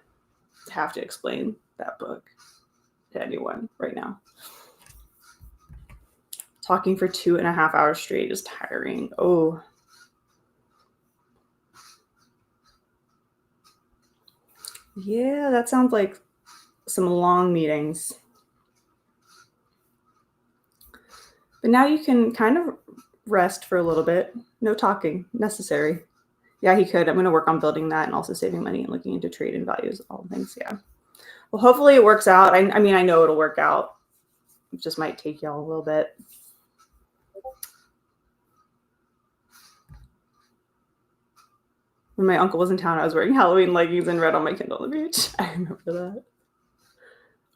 have to explain that book to anyone right now. Talking for 2.5 hours straight is tiring. Oh. Yeah, that sounds like some long meetings. But now you can kind of rest for a little bit. No talking necessary. Yeah, he could. I'm going to work on building that and also saving money and looking into trade and values, all things. Yeah. Well, hopefully it works out. I mean, I know it'll work out. It just might take y'all a little bit. When my uncle was in town, I was wearing Halloween leggings and read on my Kindle on the beach. I remember that.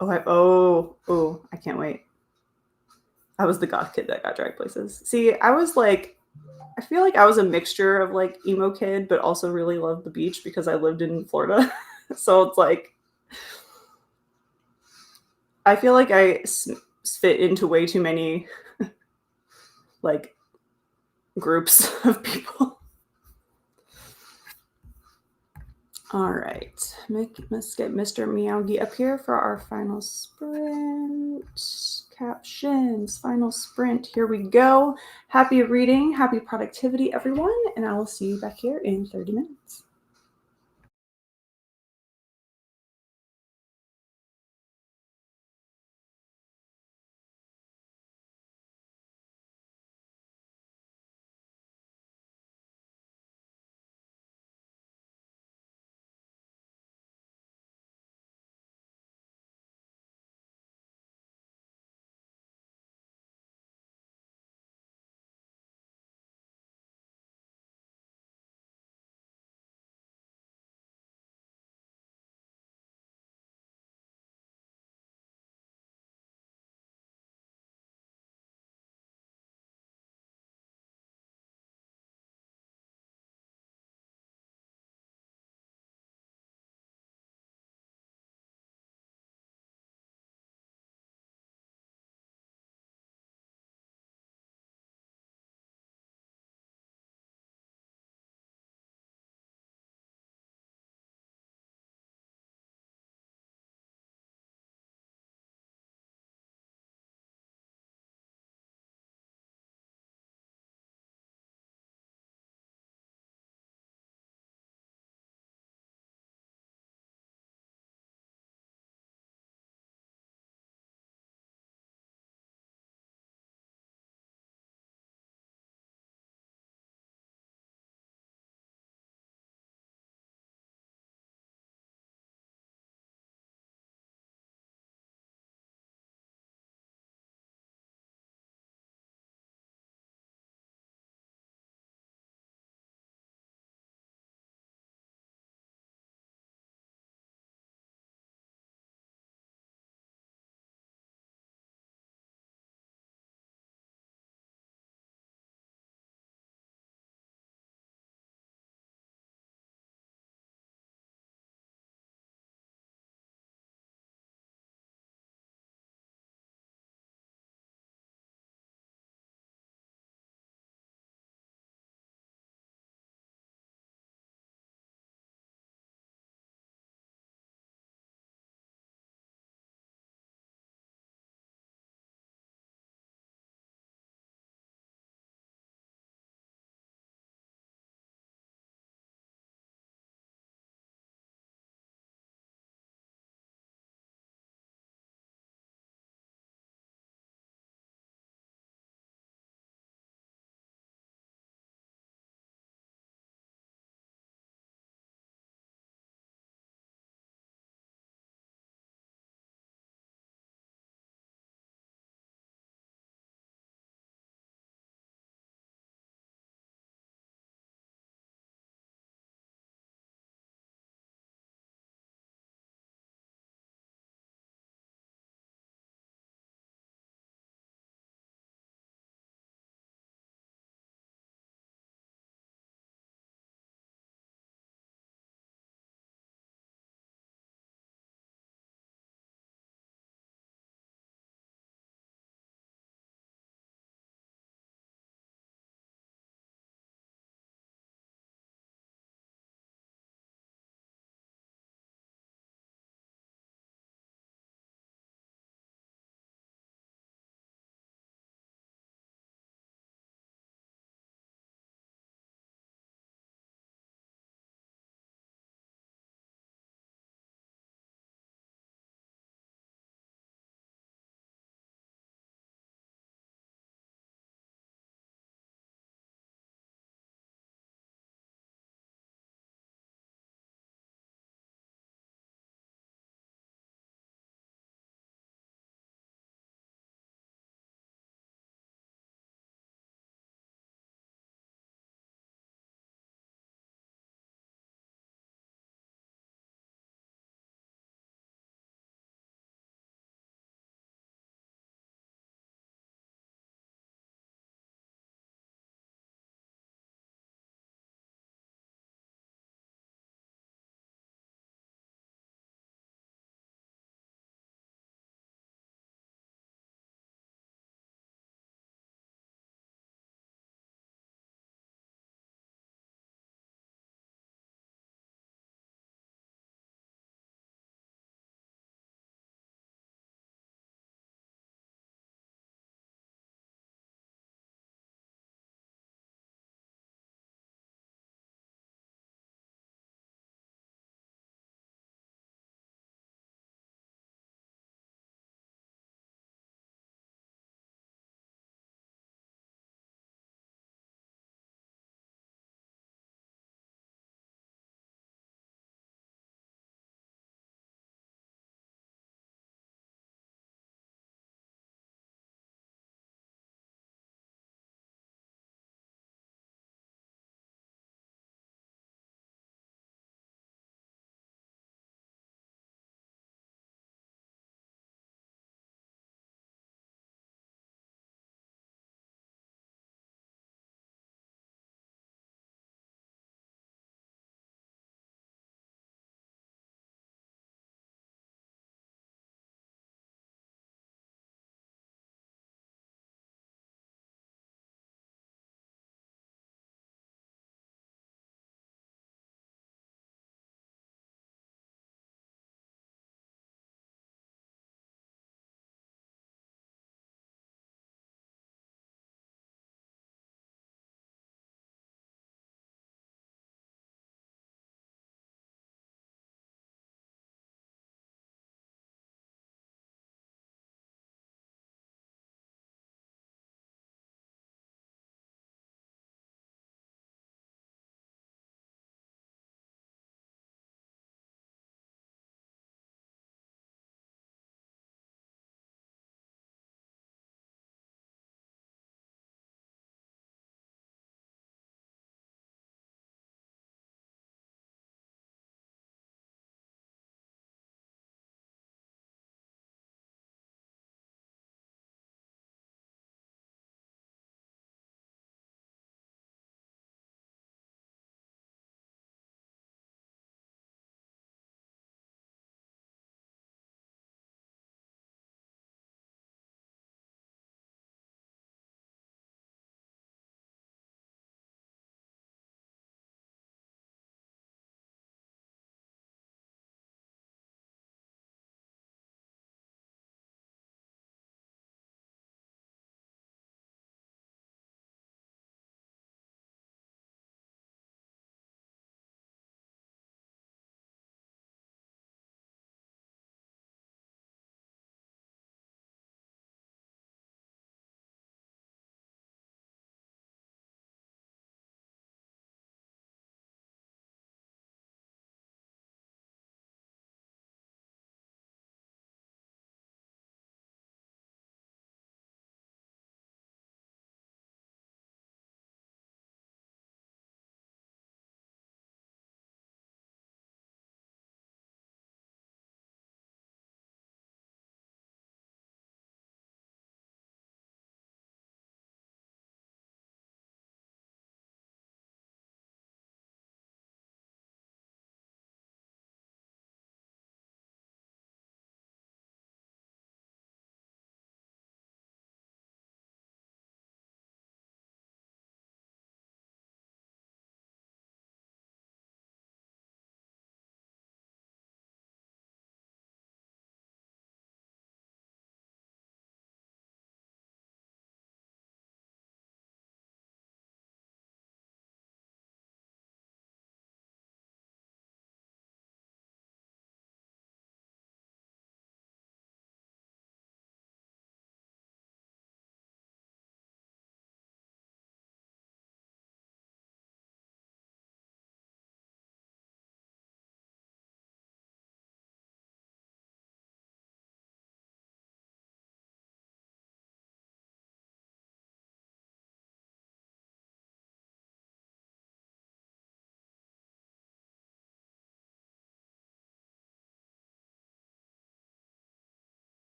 I can't wait. I was the goth kid that got dragged places. See, I was like, I feel like I was a mixture of like emo kid, but also really loved the beach because I lived in Florida. So it's like, I feel like I fit into way too many like groups of people. All right, let's get Mr. Miyagi up here for our final sprint. Captions, final sprint. Here we go. Happy reading, happy productivity, everyone, and I will see you back here in 30 minutes.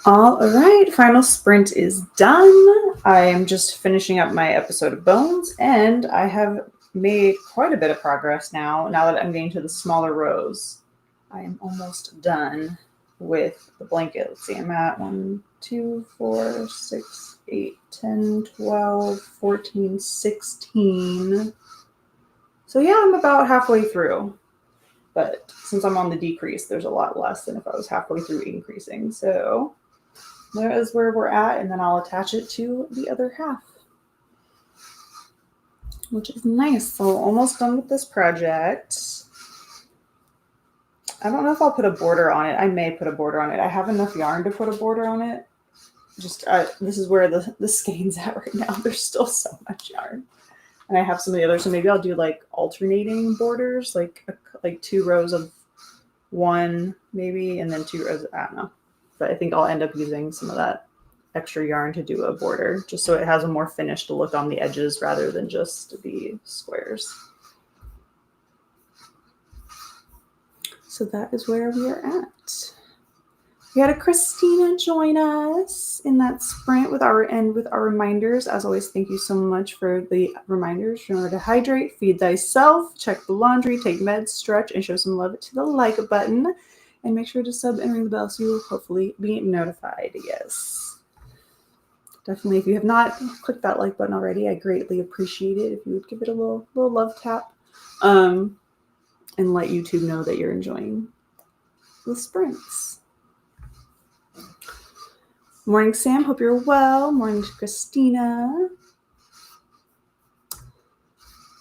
All right, final sprint is done. I am just finishing up my episode of Bones, and I have made quite a bit of progress now that I'm getting to the smaller rows. I am almost done with the blanket. Let's see, I'm at 1, 2, 4, 6, 8, 10, 12, 14, 16. So yeah, I'm about halfway through. But since I'm on the decrease, there's a lot less than if I was halfway through increasing. So there is where we're at, and then I'll attach it to the other half, which is nice. So almost done with this project. I don't know if I'll put a border on it. I may put a border on it. I have enough yarn to put a border on it. Just this is where the skein's at right now. There's still so much yarn, and I have some of the others. So maybe I'll do like alternating borders, like 2 rows of one, maybe, and then 2 rows. I don't know. But I think I'll end up using some of that extra yarn to do a border, just so it has a more finished look on the edges rather than just the squares. So that is where we are at. We had a Christina join us in that sprint with our reminders. As always, thank you so much for the reminders. Remember to hydrate, feed thyself, check the laundry, take meds, stretch, and show some love to the like button. And make sure to sub and ring the bell so you will hopefully be notified. Yes. Definitely, if you have not clicked that like button already, I greatly appreciate it if you would give it a little love tap. And let YouTube know that you're enjoying the sprints. Morning, Sam. Hope you're well. Morning to Christina.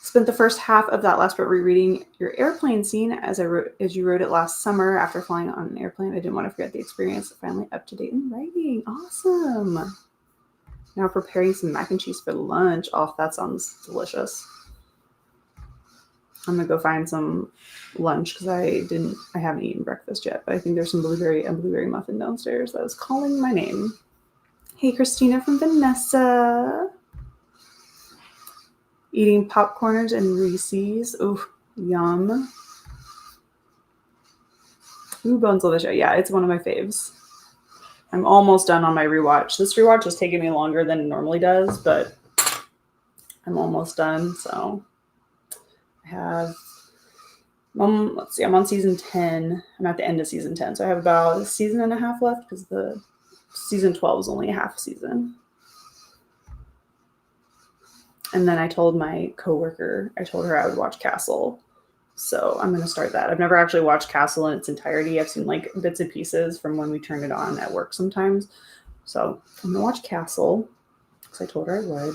Spent the first half of that last sprint rereading your airplane scene as you wrote it last summer after flying on an airplane. I didn't want to forget the experience. Finally up to date in writing. Awesome. Now preparing some mac and cheese for lunch. Oh, that sounds delicious. I'm gonna go find some lunch because I haven't eaten breakfast yet, but I think there's some blueberry muffin downstairs that was calling my name. Hey, Christina from Vanessa. Eating popcorners and Reese's. Ooh, yum. Ooh, Bones Love the Show. Yeah, it's one of my faves. I'm almost done on my rewatch. This rewatch has taken me longer than it normally does, but I'm almost done. So I have, let's see, I'm on season 10. I'm at the end of season 10. So I have about a season and a half left because the season 12 is only a half season. And then I told my coworker, I told her I would watch Castle. So I'm going to start that. I've never actually watched Castle in its entirety. I've seen like bits and pieces from when we turned it on at work sometimes. So I'm going to watch Castle because I told her I would.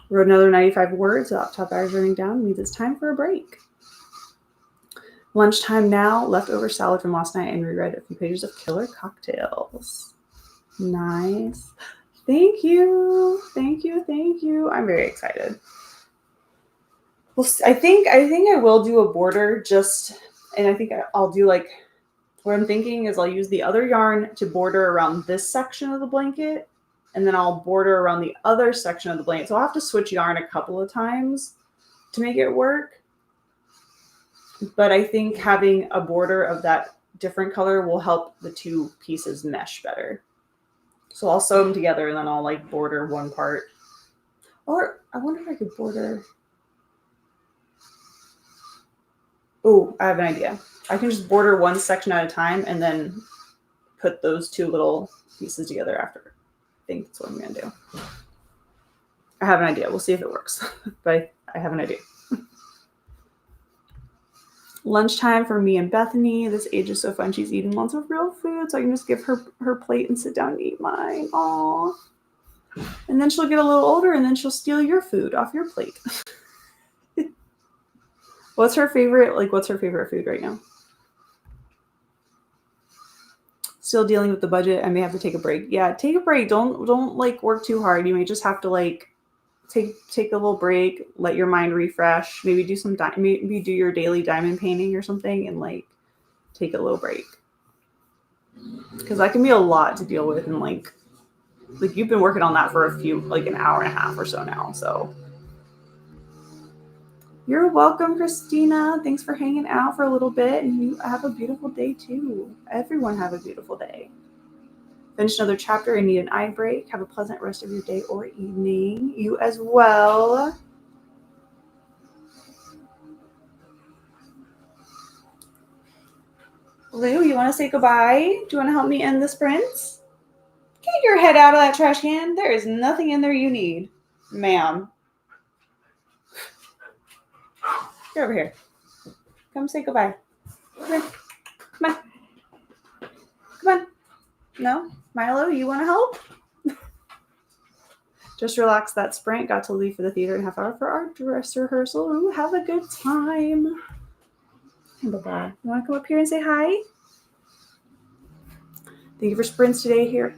Wrote another 95 words. The laptop battery's running down. Means it's time for a break. Lunchtime now. Leftover salad from last night and reread a few pages of Killer Cocktails. Nice. Thank you. Thank you. Thank you. I'm very excited. Well, I think I will do a border and I think I'll do like, what I'm thinking is I'll use the other yarn to border around this section of the blanket, and then I'll border around the other section of the blanket. So I'll have to switch yarn a couple of times to make it work. But I think having a border of that different color will help the two pieces mesh better. So I'll sew them together and then I'll like border one part. Or I wonder if I could border. Oh, I have an idea. I can just border one section at a time and then put those two little pieces together after. I think that's what I'm going to do. I have an idea. We'll see if it works. But I have an idea. Lunchtime for me and Bethany. This age is so fun. She's eating lots of real food, so I can just give her plate and sit down and eat mine. Aww. And then she'll get a little older, and then she'll steal your food off your plate. What's her favorite food right now? Still dealing with the budget. I may have to take a break. Yeah, take a break. Don't like work too hard. You may just have to like take a little break, let your mind refresh, maybe do your daily diamond painting or something, and like take a little break, because that can be a lot to deal with. And like you've been working on that for an hour and a half or so now, so You're welcome, Christina. Thanks for hanging out for a little bit, and you have a beautiful day too. Everyone have a beautiful day. Finish another chapter and need an eye break. Have a pleasant rest of your day or evening. You as well. Lou, you want to say goodbye? Do you want to help me end the sprint? Get your head out of that trash can. There is nothing in there you need, ma'am. Get over here. Come say goodbye. Come here. Come on. Come on. No? Milo, you want to help? Just relax that sprint. Got to leave for the theater in a half hour for our dress rehearsal. Ooh, have a good time. Bye-bye. You want to come up here and say hi? Thank you for sprints today here.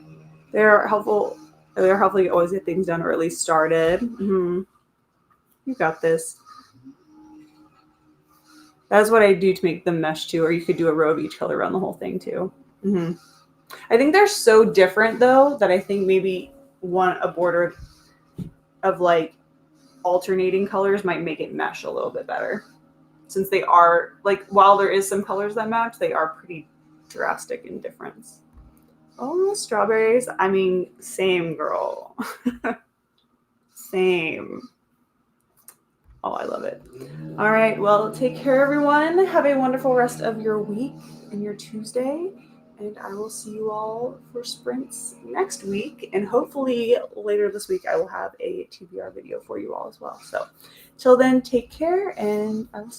They're helpful. They're helpful. You always get things done or at least started. Mm-hmm. You got this. That's what I do to make them mesh too, or you could do a row of each color around the whole thing too. Mm-hmm. I think they're so different though that I think maybe a border of like alternating colors might make it mesh a little bit better. Since they are like, while there is some colors that match, they are pretty drastic in difference. Oh, strawberries. I mean, same girl. Same. Oh, I love it. All right. Well, take care, everyone. Have a wonderful rest of your week and your Tuesday. And I will see you all for sprints next week. And hopefully later this week, I will have a TBR video for you all as well. So till then, take care, and I will see you.